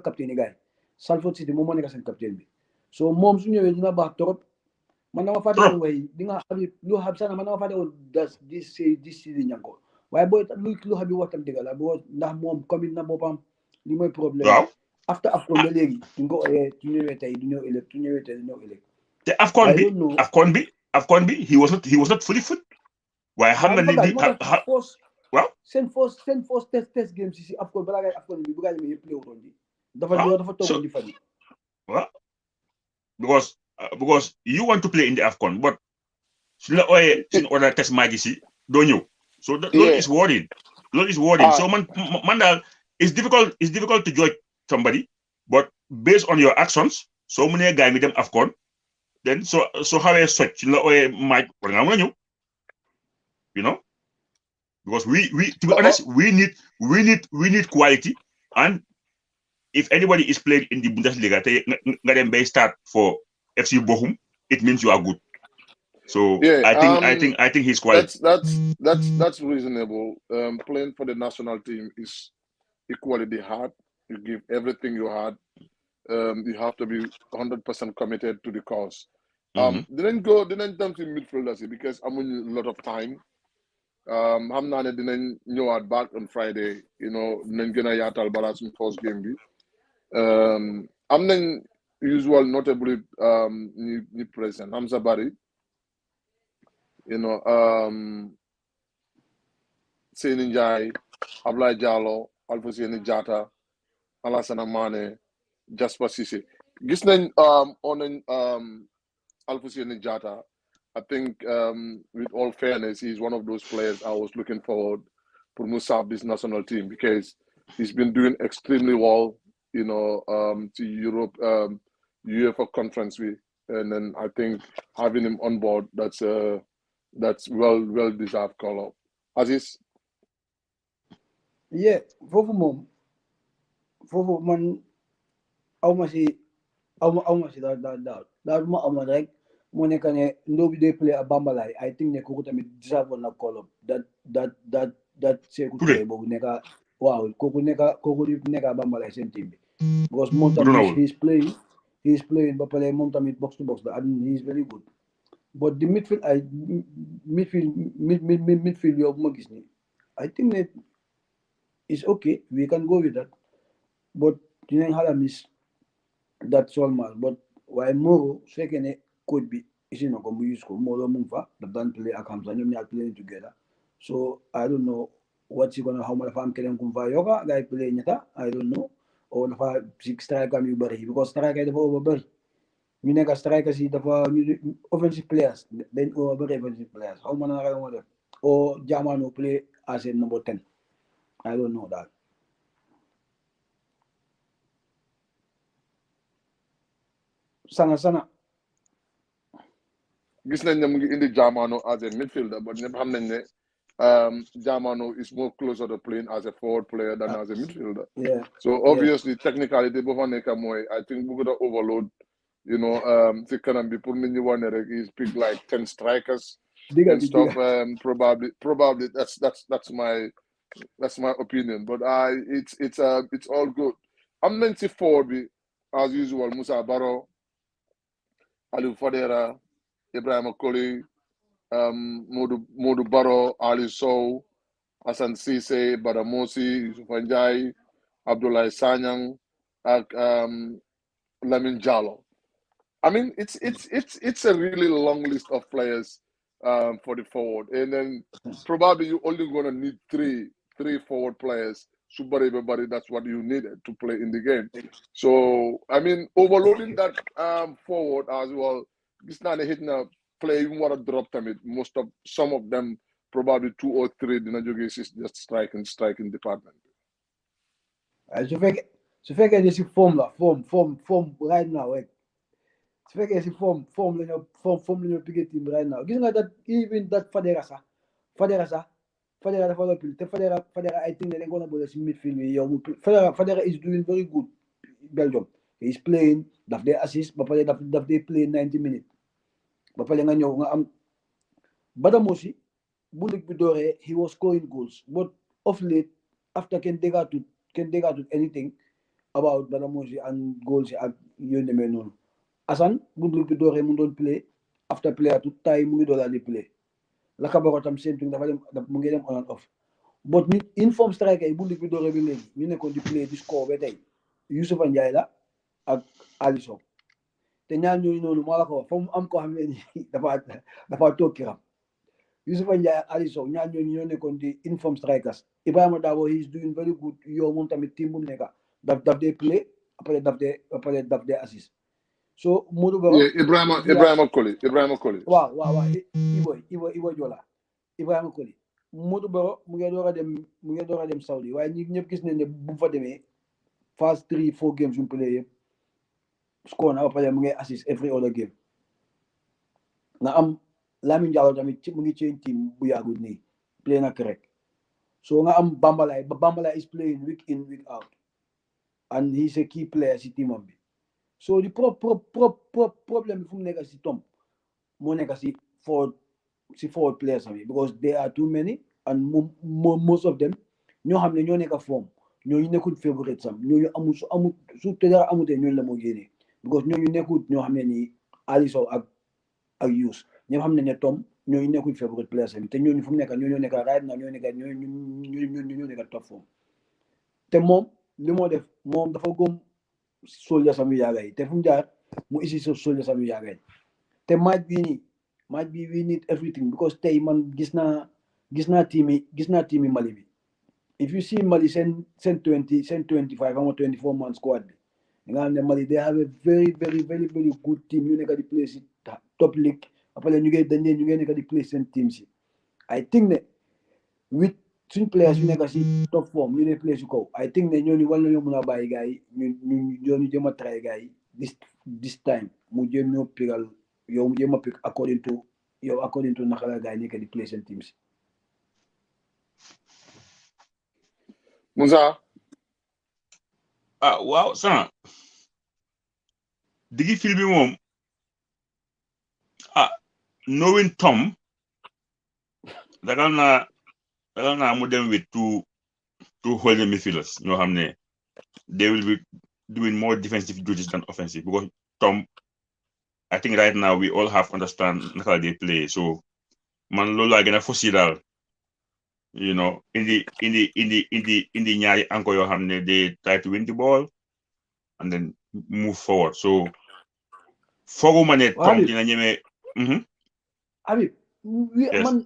capitaine yi gars yi Salford City moom moo nekk seen capitaine bi so moom su ñëwee dina baax trop man dama fàtte woon way di nga xam lu xam sana man dama fàtte woon this season ñanko waaye booy lu xam bi waxtam dëgg la boo ndax moom commit na boppam li mooy problème after AFCON ba léegi du nga ko tu ñëwee tey du ñëw ëllëg te AFCON bi he was not fully fit waaye xam na li waaw seen first test game si AFCON balaa ngay AFCON bi bu gaa yi yëpp play wutoon di dafa toog di fadi waaw because you want to play in the AFCON, but in order test magisi, don't you? So that is worrying. So Mandal, it's difficult to judge somebody, but based on your actions, so many guys with them AFCON, then so how I switch in the because we to be honest, we need quality, and if anybody is playing in the Bundesliga, they start for FC Bochum, it means you are good. So I think he's quite. That's reasonable. Playing for the national team is equally hard. You give everything you had. You have to be 100% committed to the cause. Didn't come to midfielders because I'm in a lot of time. I'm not didn't know back on Friday. Didn't get a yatal balance in first game. I'm then usual notably new president Hamza Barry, Seyni Njie, Ablaye Jallow, Alfousseyni Jatta, Alassane Mane, Jasper Cissé. Gis nañ on Alfousseyni Jatta. I think with all fairness, he's one of those players I was looking forward to move up this national team because he's been doing extremely well, to Europe, UEFA conference week, and then I think having him on board, that's well deserved call up. Aziz? Yeah, foofu man awma si daal ma amoon rek moo nekk ne Ndobi day play a Bambalai. I think ne kooku tamit deserve na call up that Sekou Touré boobu nekka waaw kooku nekka Bambalai seen team bi because moom tamit he's playing ba pare moom tamit box to box la and he's very good but the midfield yow bu ma gis ni I think that it's okay, we can go with that, but dinañ xala miss that Solman but waaye Moro su fekkee ne coach bi isi na ko mu use ko Moro mu ngi fa daf daan play ak Hamza ñoom ñaar play together so I don't know what's gonna xaw ma dafa am keneen ku mu fa yokka gars yi play ñetta I don't know o dafa si striker am yu bëri because striker yi dafa over bëri ñu nekk strikers yi dafa ñu offensive players dañ over bëri offensive players xaw ma naka la moo def o Jamano play as a number 10 I don't know that. Sana. Gis nañ ne mu ngi indi Jamano as a midfielder, but ñëpp xam nañ ne Jamano is more closer to playing as a forward player than as a midfielder. Yeah. So obviously, technically, they both I think we're gonna overload. You know, the can be put in one is pick like 10 strikers and stuff. Probably that's my opinion. But it's all good. I'm 94 as usual. Musa Barrow, Ali Fadera, Ibrahim Akoli, Modu Barrow, Ali Sow, Hassan Cisse, Badamosi, Yusuf Anjai, Abdullah Sanyang, Lamin Jallo. I mean, it's a really long list of players for the forward, and then probably you're only gonna need three forward players. Super everybody, that's what you needed to play in the game. So I mean, overloading that forward as well. It's not a hitting a play. You want to drop them. Some of them probably 2 or 3. The Najogi is just striking department. So fake this form right now. Su fekkee si form la ñu piqué team right now gis nga that even that Fadera dafa lopil te Fadera I think ne dañ ko na boole si midfield bi yow Fadera is doing very good Belgium he is playing daf dee assist ba pare daf dee play 90 minutes ba pare nga ñëw nga am Badamosi bu lig bi dooree he was scoring goals but of late after kenn déggaatut anything about Badamosi and goals yi ak yoon demee noonu Asan bu lig bi dooree mu doon play after play tout time mu ngi doon di play la Kabaro tam same thing dafa dem mu ngi dem on and off but ñu inform striker yi bu lig bi dooree bi léegi ñu nekkoon di play di score ba tey Youssoufa Ndiaye la ak Ali Sow te ñaar ñooñu noonu moo la ko wax fa mu am ko xam ne ni dafa toog kiram Youssoufa Ndiaye ak Ali Sow ñaar ñooñu ñoo nekkoon di inform strikers Ibrahima Dabo he is doing very good yow moom tamit team bu mu nekka daf dee play après daf dee assist so Modou Baro Ibrahima Koli waaw Ibo Jola Ibrahima Koli Modou Baro mu ngi door a dem Saudi waaye ñi ñëpp gis nañ ne bu fa demee first 3-4 games yu play yëpp score na ba pare mu ngi assist every other game nga am Lamine Diallo tamit mu ngi change team bu yàggul nii play na correct so nga am Bambalay is playing week in week out and he's a key player si teamam bi so the problem bi fu mu nekk si Tom moo nekk si forward players am yi because there are too many and most of them ñoo xam ne ñoo nekk form ñooñu nekkul favorite sam ñooñu amul su te dara amutee ñooñu la moo génnee because ñooñu nekkul ñoo xam ne nii Ali Sow ak Youss ñoo xam ne ne Tom ñooñu nekkul favorite players sam te ñooñu fu mu nekk ñoo nekk right now ñoo nekk top form te moom li moo def moom dafa gëm soldier sam yu yàgga yi te fu mu jaar mu isi soldier sam yu yàgga yi te match bi we need everything because tey man gis naa team yi Mali bi if you see Mali seen 25 ama 24 man squad bi nga xam ne Mali they have a very very very very good team ñu nekk di play si top league après ñu ngi nekk di play seen team si I think ne with suñ players yu nekk si top form ñu ne play si kaw I think ne ñooñu war nañoo mën a bàyyi gars yi ñooñu jëm a try gars yi this time mu jëm ñoo pigal yow mu jëm a pick according to naka la gars yi nekk di play seen team si Musa waaw sana digi fil bi moom knowing Tom dagal naa mu dem with two holding midfielders ñoo xam ne they will be doing more defensive duties than offensive because Tom I think right now we all have understand naka they play so man loolu laa gën a fosi daal you know indi ñaari anko yoo xam ne they try to win the ball and then move forward so fooguma ne Tom dina ñeme. Habib man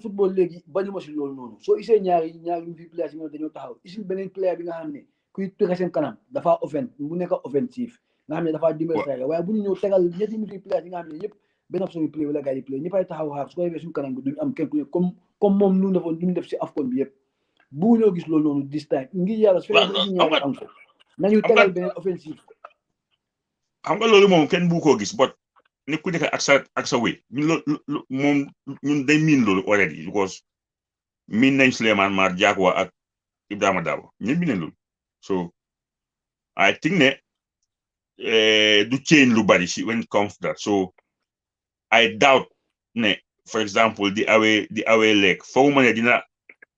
football léegi bañu ma si loolu noonu soo isee ñaari fi players yi nga dañoo taxaw isil beneen player bi nga xam ne kuy tëgg seen kanam dafa bu nekk offensif nga xam ne dafa dimbali striker waaye bu ñu ñëw tegal ñetti mi fi players yi nga xam ne yëpp benn option bi play wala gars yi play ñëppay taxaw xaar su ko defee suñu kanam bi duñu am kenn ku ne comme moom nu defoon duñu def si AFCON bi yëpp bu ñoo gis loolu noonu this time ngir yàlla su fekkee isi ñaari am ko nañu tegal beneen offensif xam nga loolu moom kenn bu ko gis bot nit ku nekk ak sa wéy ñun loolu moom ñun dañ miin loolu already because miin nañ Souleymane Mar Diakwa ak Ibrahima Dabo ñëpp miin nañ loolu so I think ne du change lu bari si when it comes to that so I doubt ne for example the away leg foofu ma ne dina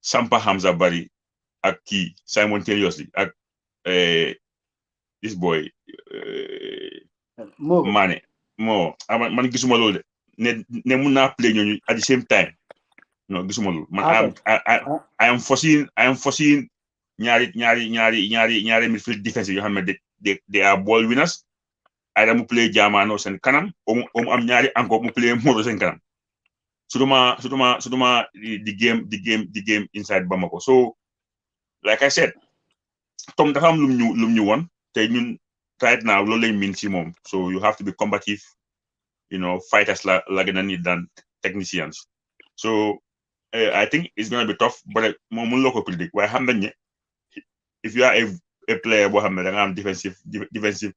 sampa Hamza Barry ak kii simultaneously ak this boy Mané man gisuma loolu de ne mun naa play ñooñu at the same time non gisuma loolu man I am foreseeing ñaari midfield defense yoo xam ne they are ball winners ay mu play Jamano seen kanam o mu am ñaari encore mu play Modou seen kanam suduma the game inside Bamako so like I said Tom dafa am lum ñu won te ñun right now loolu lañ mean si moom so you have to be combative fighters la gën a need than technicians so I think it's gonna be tough but moom mun loo ko predict waaye xam nañ ne if you are a player boo xam ne da nga am defensive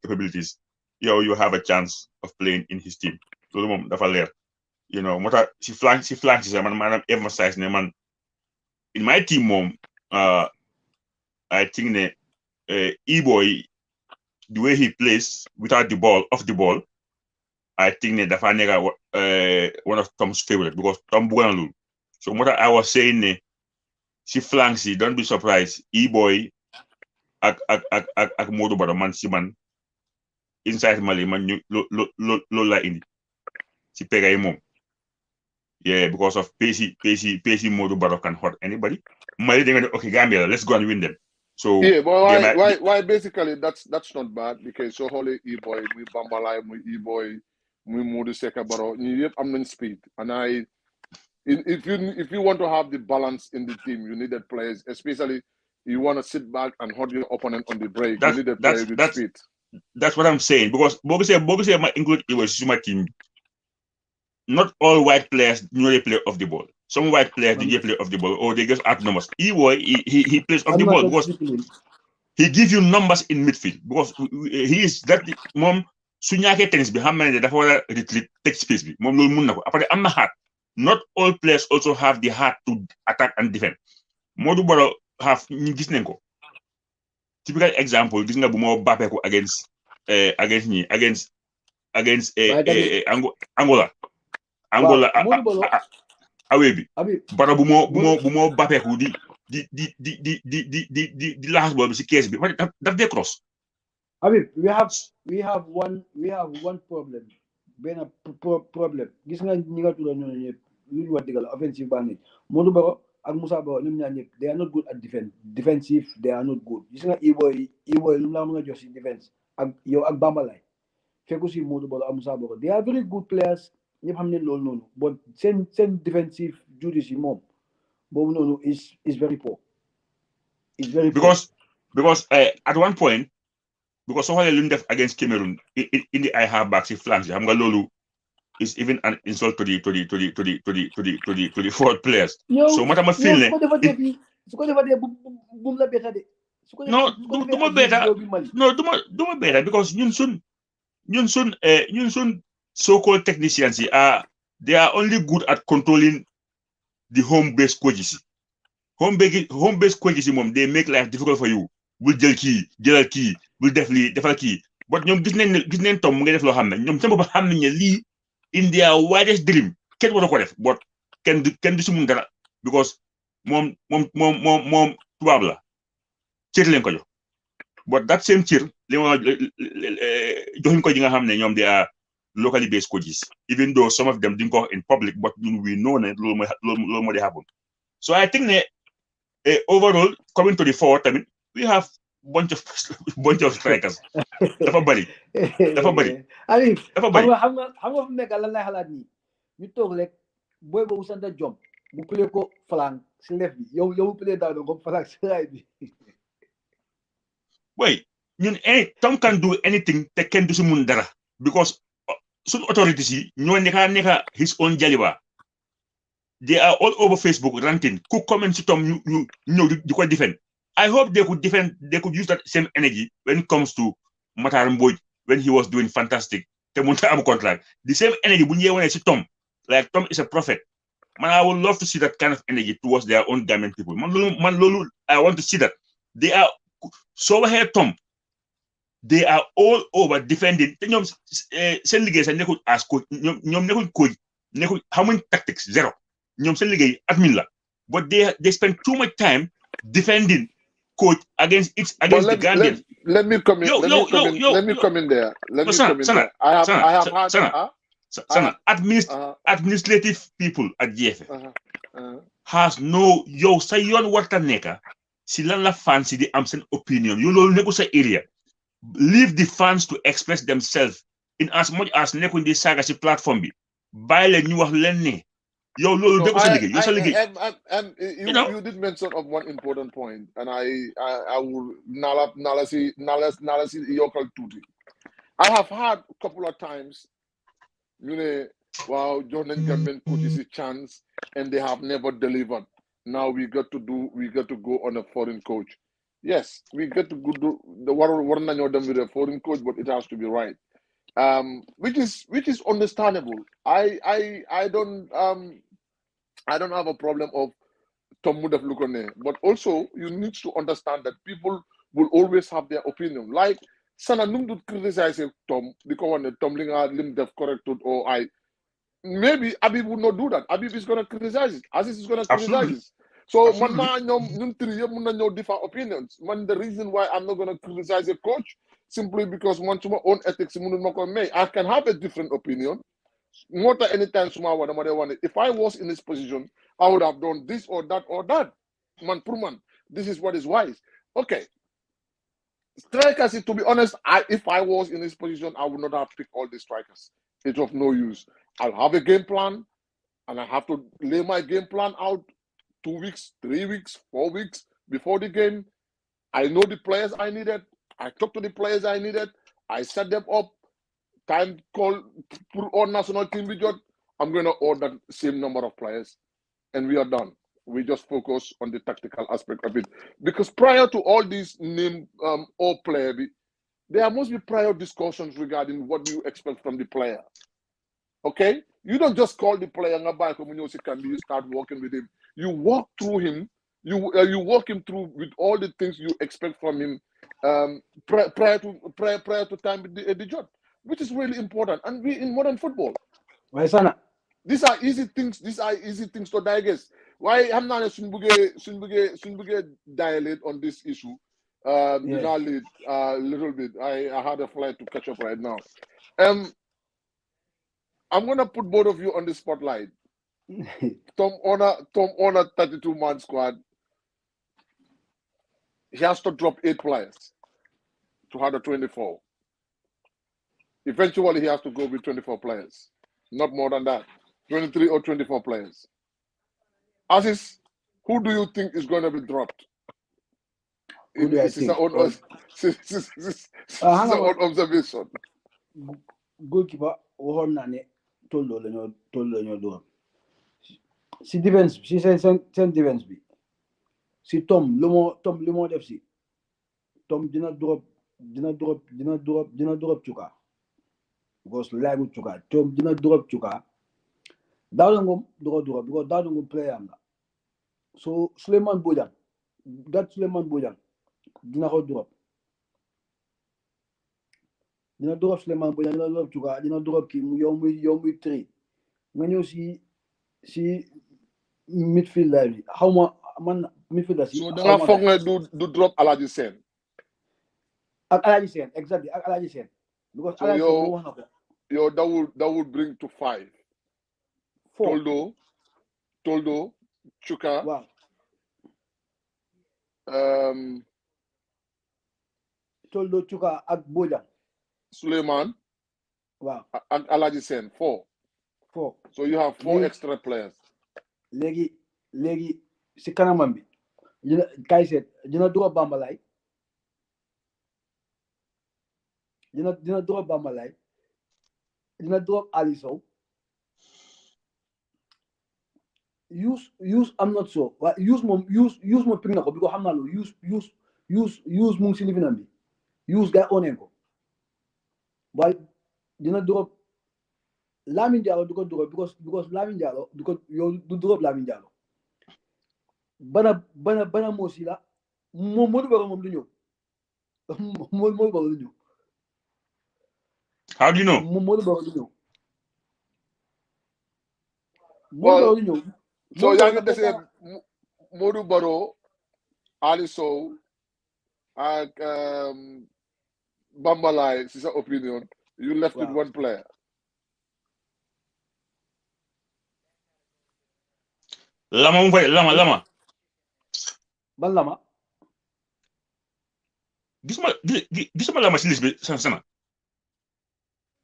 capabilities you have a chance of playing in his team loolu moom dafa leer moo tax si flank si sax man maanaam emphasize ne man in my team moom I think ne E-boy the way he plays without the ball off the ball I think ne dafa nekk one of Tom's favorite because Tom bëgg na loolu so moo tax I was saying ne si flanks yi don't be surprised E-boy ak Modou Baro man si man inside Mali man ñu loolu la indi si pega yi moom because of Pacey Modou Baro can hurt anybody Mali da nga ne okay Gambia let's go and win them so but why basically that's not bad because so holy E-boy muy Bambalay muy E-boy muy Modou Seka Baro ñu yëpp am nañ speed and if you want to have the balance in the team you need the players especially you want to sit back and hold your opponent on the break you need the players with speed that's what I'm saying because boo gisee ma include E-boy si suma team not all white players they play off the ball some white players they play off the ball or they just out numbers E-boy he plays off the ball because he gives you numbers in midfield because he is that moom su ñaakee tennis bi xam na ne dafa war a retreat take space bi moom loolu mun na ko après am na heart not all players also have the heart to attack and defend Modou Baro ñu gis nañ ko typical example gis nga bu moo bàppeeku against Angola away bi Baro bu moo bàppeeku di laxas boobu si kees bi daf dee cross Habib we have one problem benn problème gis nga ñi nga tuddoon ñooñu ñëpp lu ñu wax dëgg la offensive baa ngi Modou Baro ak Moussa Baro ñoom ñaar ñëpp they are not good at defensive they are not good gis nga E-boy lu mu la mën a jox si defense ak yow ak Bambalay fekku si Modou Baro ak Moussa Baro they are very good players ñëpp xam ne loolu noonu but seen defensive duties yi moom boobu noonu is very poor because at one point because soo xoolee lu ñu def against Cameroon indi ay halfback si flanks yi xam nga loolu is even an insult to the forward players. So what am I feeling? Su ko defatee bu la beta de. No, do ma beta. No, do ma beta because ñun sun so-called technicians they are only good at controlling the home-based coaches. Home-based coaches moom they make life difficult for you. Bul jël kii jëlal kii bul def lii defal kii but ñoom gis nañ Tom mu ngi def loo xam ne ñoom sama bopp xam nañ ne lii in their wildest dream kenn waru ko def but kenn du si mun dara because moom tubaab la cër leen ko jox but that same cër li ma joxuñ ko ji nga xam ne ñoom they are locally based coaches even though some of them didn't go in public but we know ne loolu moo di happen so I think ne overall coming to the forward tamit we have bunch of strikers dafa bari Aliou dafa xam bari nga fu nekk lan lay xalaat nii ñu toog rek booy boobu sant Jom mu play ko flanc si left bi yow mu play down ko flanc si right bi boy ñun Tom can do anything te kenn du si mun dara because suñ authorities yi ñoo nekka his own jaliba they are all over Facebook ranting ku comment si Tom ñu ñëw di ko defend I hope they could use that same energy when it comes to Matar Mbodj when he was doing fantastic te mun ta am contract the same energy bu ñu yeewone si Tom like Tom is a prophet man I would love to see that kind of energy towards their own Gambian people man loolu I want to see that they are so waxee Tom they are all over defending te ñoom seen liggéey sax nekkul as coach ñoom nekkul coach nekkul xamuñ tactics zero ñoom seen liggéey admin la but they spend too much time defending coach against the Gambians. Let me come in. Let me come in there. I have had administrative people at GFF has no sa yoon warta nekka si lan la fans di am seen opinion yow loolu nekkul sa area leave the fans to express themselves in as much as nekkuñ di saaga si plateforme bi bàyyi leen ñu wax leen ne yow loolu nekkul sa liggéey yow sa liggéey and you did mention of one important point and I will nala si yokkal tuuti I have had a couple of times ñu ne waaw jox nañ Gambian coaches a chance and they have never delivered now we got to go on a foreign coach yes we get to go do the war nañoo dem with a foreign coach but it has to be right which is understandable I don't have a problem of Tom mu def lu ko ne but also you need to understand that people will always have their opinion like Sana num du criticize Tom di ko wane Tom li nga lim def corrected or maybe Habib would not do that. Habib is going to criticize it. Aziz is going to criticize it. So, different opinions. The reason why I'm not going to criticize a coach simply because my own ethics, I can have a different opinion. Not anytime if I was in this position, I would have done this or that or that. Man, this is what is wise. Okay. Strikers, to be honest, if I was in this position, I would not have picked all the strikers. It's of no use. I'll have a game plan, and I have to lay my game plan out 2 weeks, 3 weeks, 4 weeks before the game. I know the players I needed. I talked to the players I needed. I set them up. Time call on national team budget. I'm going to order the same number of players, and we are done. We just focus on the tactical aspect of it. Because prior to all these name all player, there must be prior discussions regarding what do you expect from the player. Okay? You don't just call the player and you start working with him. You walk through him. You walk him through with all the things you expect from him prior to time with the job, which is really important. And we in modern football. These are easy things. These are easy things to digest. Why I'm not a dilate on this issue. A little bit. I had a flight to catch up right now. I'm gonna put both of you on the spotlight. Tom Honor, 32-man squad. He has to drop 8 players to have the 24. Eventually, he has to go with 24 players. Not more than that. 23 or 24 players. Aziz, who do you think is going to be dropped? Who do I think? This is our own observation. Goalkeeper, told you. Si defense, si sen defense bi. Si Tom lumo def si. Tom dina drop Chuka. Because lagu Chuka. Tom dina drop Chuka. Dawdangum drop because Dawdangum player am la. So Suleiman Bojang dina ko drop. Dina drop Suleiman Bojang, dina drop Chuka, dina drop ki yow muy 3. Nga ñëw si midfielder bi xawma man midfielder si. So danga foog nga du drop Alaji Sen. Ak Alaji Sen, exactly, ak Alaji Sen. Because so Alaji Sen that would bring to 5. 4. Toldo, Chuka. Wow. Toldo Chuka ak Bojang. Suleiman Wow. and Alaji Sen, 4. 4. So you have 4 Legi- extra players. Legi si kanamam bi. Dina kay set dina drop Bambalay. Dina drop Bambalay. Dina drop Ali Sow. Use I'm not sure. Well, use mom ping na ko because xam na lo use mu ngi si lifinam bi. Use guy onen ko. But dina drop Lamin Jallow du ko drop because Lamin Jallow du drop Lamin Jallow. Bana Mosi la Modou Baro mom du ñew. Modou Baro du ñew. How do you know? Modou Baro du ñew. Well, Modou Baro du ñew. So yaa ngi dese Modou Baro, Ali Sow ak Bambalay, si sa opinion. You left with one player. Lama mu fay lama. Ban Lama? gisuma lama si liste bi sana.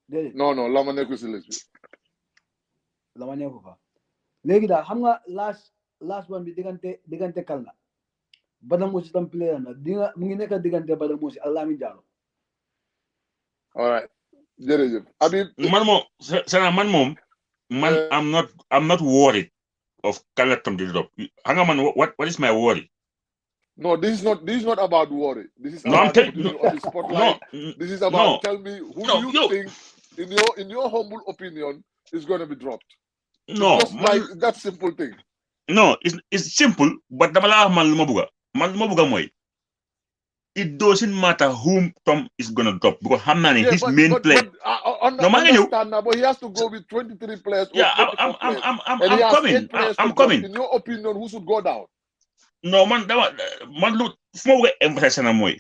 Déedéet. Non, Lama nekkul si liste bi. Lama nekku fa. Léegi daal xam nga last one bi diggante kan la. Badamosi tam player na mu ngi nekk diggante Badamosi ak Lamin Jallow. All right. Jërëjëf. Habib. I'm not worried of Carleton to drop. Hang on, what is my worry? No, this is not about worry. This is No, about putting you on the spotlight. This is about tell me who do you think, in your humble opinion, is going to be dropped. No, it's just like that simple thing. No, it's simple, but dama la wax man luma buga moy. It doesn't matter whom Tom is going to drop because his main player. But he has to go with 23 players. Yeah, I'm coming. In your opinion, who should go down? No, man look, for emphasize na moy.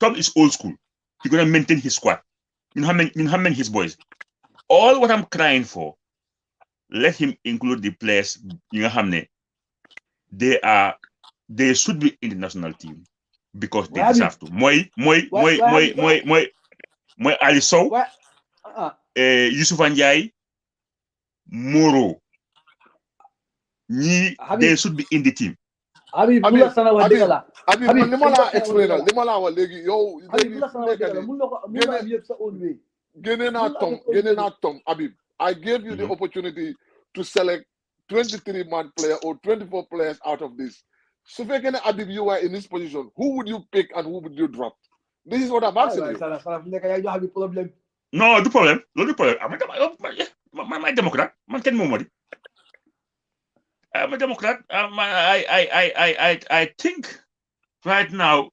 Tom is old school. He's going to maintain his squad. You know his boys. All what I'm crying for, let him include the players. You know they should be in the national team because they deserve to. Moy Ali Sow, Yusuf Ndiaye, Moro. They should be in the team. Habib lima la explain lima la wa legi yow gene na Tom Habib. I gave you the opportunity to select 23-man player or 24 players out of this. So if you were in this position, who would you pick and who would you drop? This is what I'm asking you. No, the problem. I'm a Democrat. I'm a Democrat. I think right now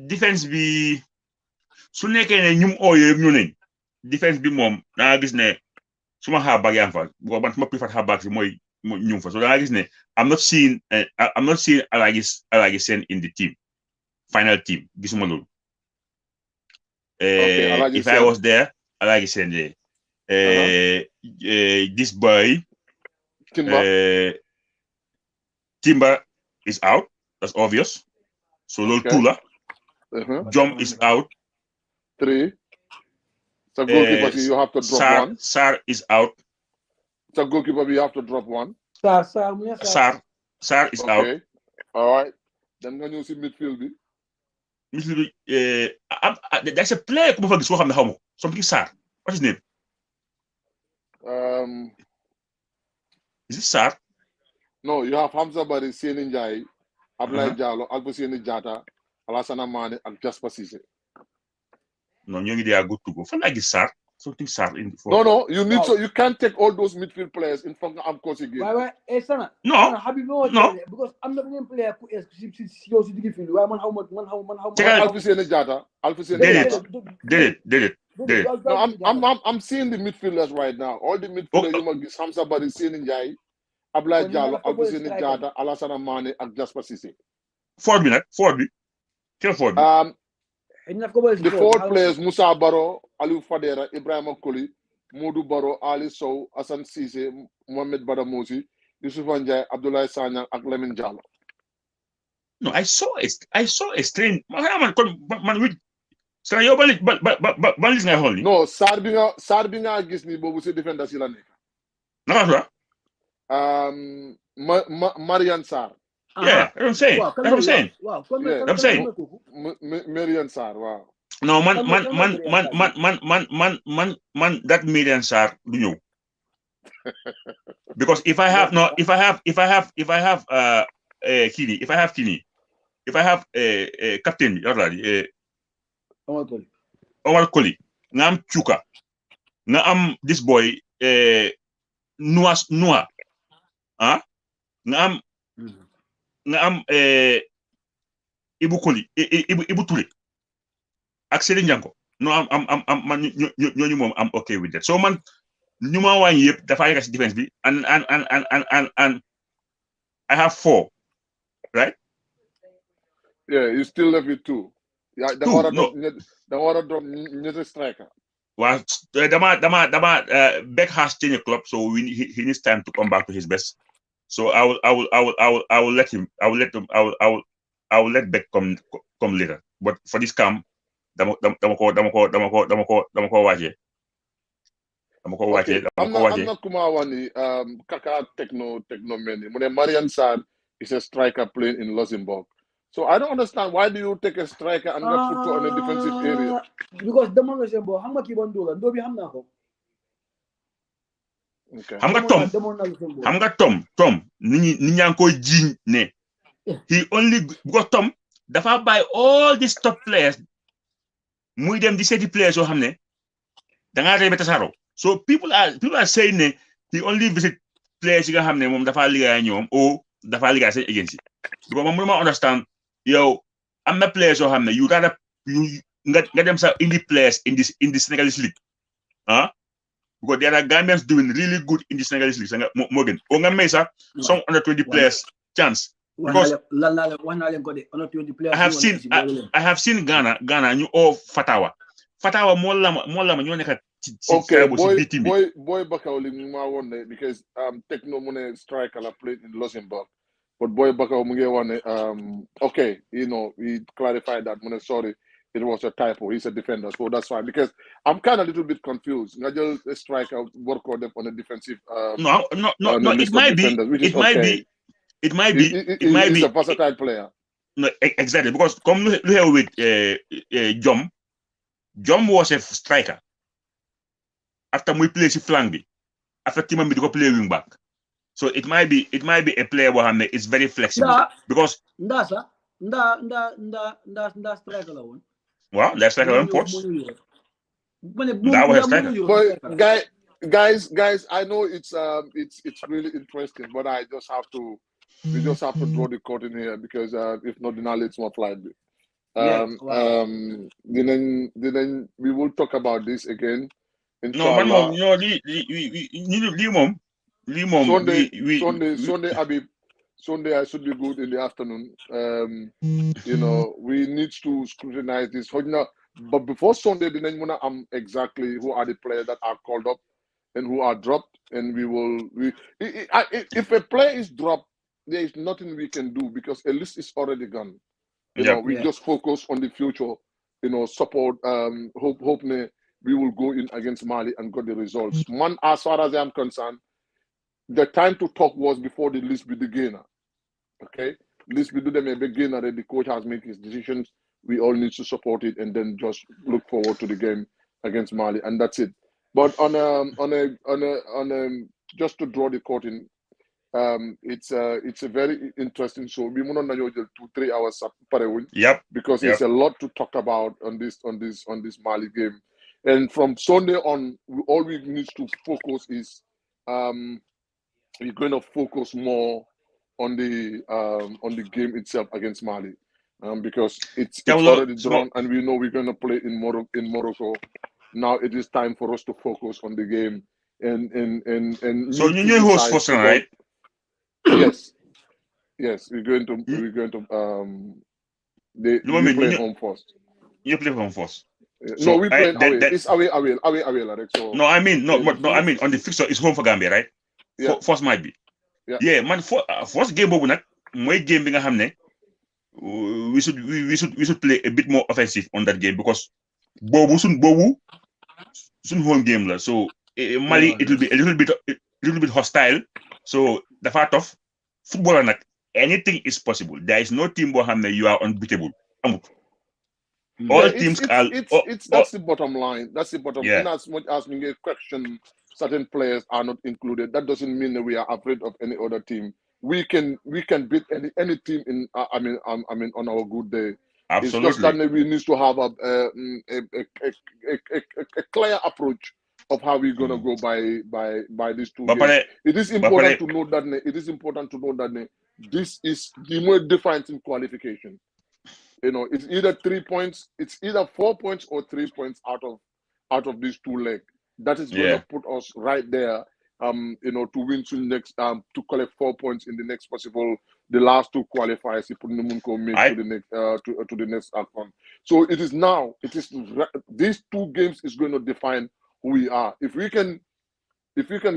defense be su nekkee ne ñum ooyee ñu nañ defense bi moom da nga gis ne suma xaabag yaa fa bo man suma prefer xaabag si mooy ñum fa so da nga gis ne I'm not seeing Alagi Sen in the team final team gisuma loolu if I was there Alagi Sen there this boy Timber is out, that's obvious. So loolu two la. Jom is out. 3. So goalkeeper, you have to drop one. Sar is out. So goalkeeper, you have to drop one. Sar is out. All right. Then when you see midfield, there's a player come from something Sar. What's his name? Is it Sar? No, you have Hamza Bari, Seni Njai, Ablaye Jallow, Albousseni Jatta, Alassana Mane, and Jasper Cissé. No, they are good to go. For like Sar, something Sar in. No, you can't take all those midfield players in front of Amkosi again. No, because I'm not going to play how much. Albousseni Jatta, Did it. No, I'm seeing the midfielders right now. All the midfielders, Hamza Bari, Seni Njai, Ablaye Jallow, Albousseni Jatta, Alassana Mane, and Jasper Cissé. 4 minutes. 4 minutes. Kill 4 minutes. The 4 players: Musa Baro, Aliou Fadera, Ibrahima Koli, Modou Baro, Ali Sow, Hassan Cissé, Mohamed Badamosi, Yusuf Ndiaye, Abdoulaye Sanyang, and Lamine Jallow. No, I saw a strain. Man, which so yow ban list ngay xool ni. No, Sarr bi nga gis ni boobu si defender si la nekk. Naka Marian Sarr. Yeah, that's what I'm saying. Wow, That's what I'm saying. Wow, Yeah. I'm saying. Marian Sarr, wow. No, man, that Marian Sarr du ñëw. Because if I have Kini, if I have captain, Omar Koli, nga am Chuka, nga am this boy Noah, nga am Ibu Koli, Ibu Touré, ak Seri Njanko. No, I'm okay with that. So man, ñu ma wàññi yëpp dafa yegg si defense bi and I have 4, right? Yeah, you still left with 2. Yeah, da war a drop ñetti striker. Well, dama Beck has changed the club, so he needs time to come back to his best. So I will let Beck come later. But for this camp, dama ko wàcce. I'm not Kumawani, Kaka Techno Meni. Marian Sarr is a striker playing in Luxembourg. So I don't understand, why do you take a striker and not put her on a defensive area? Because the Luxembourg, how much you want to do? Ndobi hamna ko. Okay. Xam nga Tom ni ñang koy jiñ ne. He only because Tom dafa buy all these top players. Muy dem di seeti players yoo xam ne da nga rebe tasaro. So people are saying that he only visit players yi nga xam ne moom dafa liggéey ñoom o dafa liggéey seen agency. Because man mënuma understand yow am na players yoo xam ne you rather nga dem sa indi players in the Senegalese league. Because there are Gambians doing really good in the Senegalese league. Moo gën o nga may sax some under 20 players chance. Because I have seen Ghana ñu oo Fatawa moo lama ñoo nekk. Okay, boy Bakau won because Techno Mune striker played in Luxembourg. But boy Bakau won okay, he clarified that Mune sorry, it was a typo. He's a defender, so that's fine. Because I'm kind of a little bit confused. Not just a striker work on them on a defensive no, it might be. It might be. He's a versatile player. No, exactly, because come here with Jom was a striker. After we play si flank bi, after Timam bi go play wing back, so it might be a player who is very flexible because nda striker la won. Well, that's like one post. That was striker. Guys, I know it's really interesting, but we just have to draw the curtain here because if not, then it's more flight. Then we will talk about this again. Inshallah. No, Sunday I should be good in the afternoon. We need to scrutinize this. But before Sunday, then exactly who are the players that are called up and who are dropped, and if a player is dropped, there is nothing we can do because a list is already gone. We just focus on the future. Support. Hope we will go in against Mali and get the results. Man, as far as I'm concerned, the time to talk was before the list be the beginner. Okay, list be do them a beginner. The coach has made his decisions. We all need to support it and then just look forward to the game against Mali, and that's it. But on a just to draw the curtain, it's a very interesting show. We want to 2-3 hours. Yep. Because there's a lot to talk about on this Mali game. And from Sunday on, all we need to focus is we're going to focus more on the game itself against Mali, because it's already drawn, and we know we're going to play in Morocco. Now it is time for us to focus on the game and. So you host first, right? Yes, we're going to they play home first. You play home first. No, we play away. It's away, like so. No, I mean on the fixture it's home for Gambia, right? Yeah. First might be. Yeah, man. First game bobu nak moy game bi nga xamne we should play a bit more offensive on that game because bobu sun home game la. So Mali, it will be a little bit hostile. So the fact of football nak anything is possible. There is no team where you are unbeatable. All teams are. That's the bottom line. That's the bottom line. As much as we get question, certain players are not included. That doesn't mean that we are afraid of any other team. We can beat any team in. I mean, on our good day. Absolutely. It's just that we need to have a clear approach of how we're gonna go by these two games. It is important to note that. It is important to note that this is the more difference in qualification. You know, it's either 3 points, it's either 4 points or 3 points out of these two legs. That is going to put us right there. You know, to win to next to collect 4 points in the next possible. The last two qualifiers, to the next outcome. So it is now. It is these two games is going to define who we are. If we can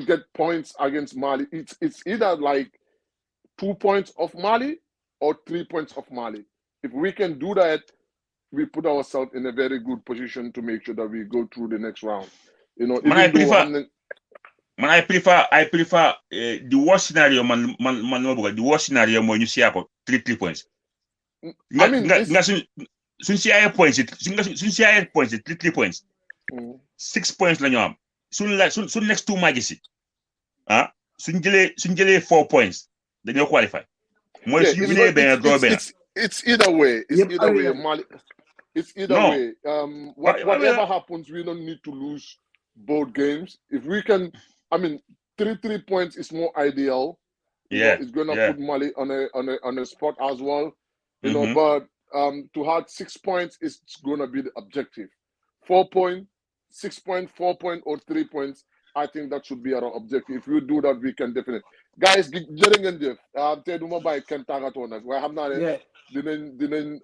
get points against Mali, it's either like 2 points of Mali or 3 points of Mali. If we can do that, we put ourselves in a very good position to make sure that we go through the next round. You know, I prefer the worst scenario. The worst scenario when you see about 3 points. I mean, since you points, 3 points. 6 points la ñu am. Soon next two matches. Soon jëlé 4 points. Dañu qualify. It's either way. Mali. It's either way. Whatever happens, we don't need to lose both games. If we can, I mean, 3 points is more ideal. Yeah, it's gonna put Mali on a spot as well. You know, but to have 6 points is gonna be the objective. 4 points, 6 points, 4 points, or 3 points. I think that should be our objective. If we do that, we can definitely. Guys, jërë ngeen jëf. Tey du ma bàyyi kenn tàggatoo nag waaye xam naa ne dinañ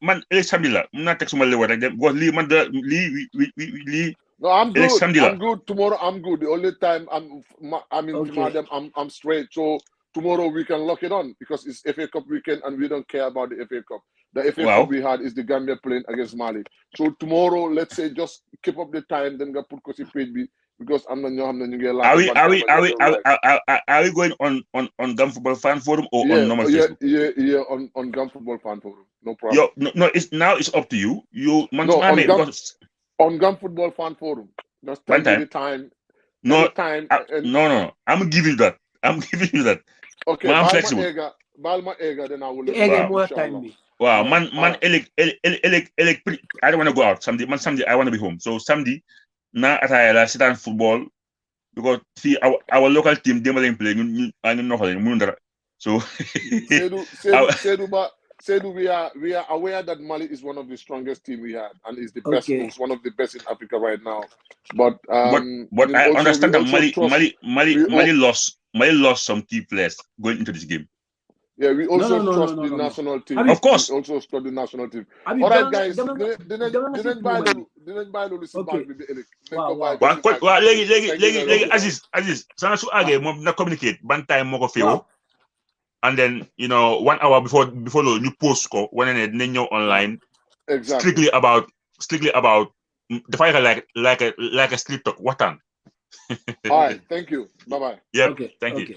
man Alex Samila mun naa teg suma lewa rek dem wax lii man de lii No, I'm good. Tomorrow I'm good. The only time I'm straight. So tomorrow we can lock it on because it's FA Cup weekend and we don't care about the FA Cup. The FA Cup we had is the Gambia playing against Mali. So tomorrow, let's say, just keep up the time. Then go put Kosi page because I'm not. Are we going on Gam Football Fan Forum or on normal Facebook? Yeah, on Gam Football Fan Forum. No problem. It's up to you. On Gam Football Fan Forum. Just tell me the time. No. I'm giving you that. Okay. I'm flexible. Balma Ega, then I will. More time. Wow, man, I don't want to go out. Sunday I want to be home. So Sunday, now I sit down football because see our local team they playing play. I don't know. So Sedu, we are aware that Mali is one of the strongest team we had and is the best, one of the best in Africa right now. But I understand that Mali lost some key players going into this game. Yeah, we also trust the national team. Of course. We also trust the national team. All right, guys. Didn't buy the Zimbabwe léegi Aziz sana su àggee moom na communicate ban time moo ko féewoo and then 1 hour before loolu ñu post ko wane ne dinañ ñëw online. Exactly. strictly about dafay like a street talk waxtaan. All right, thank you. Bye bye. Yeah, thank you.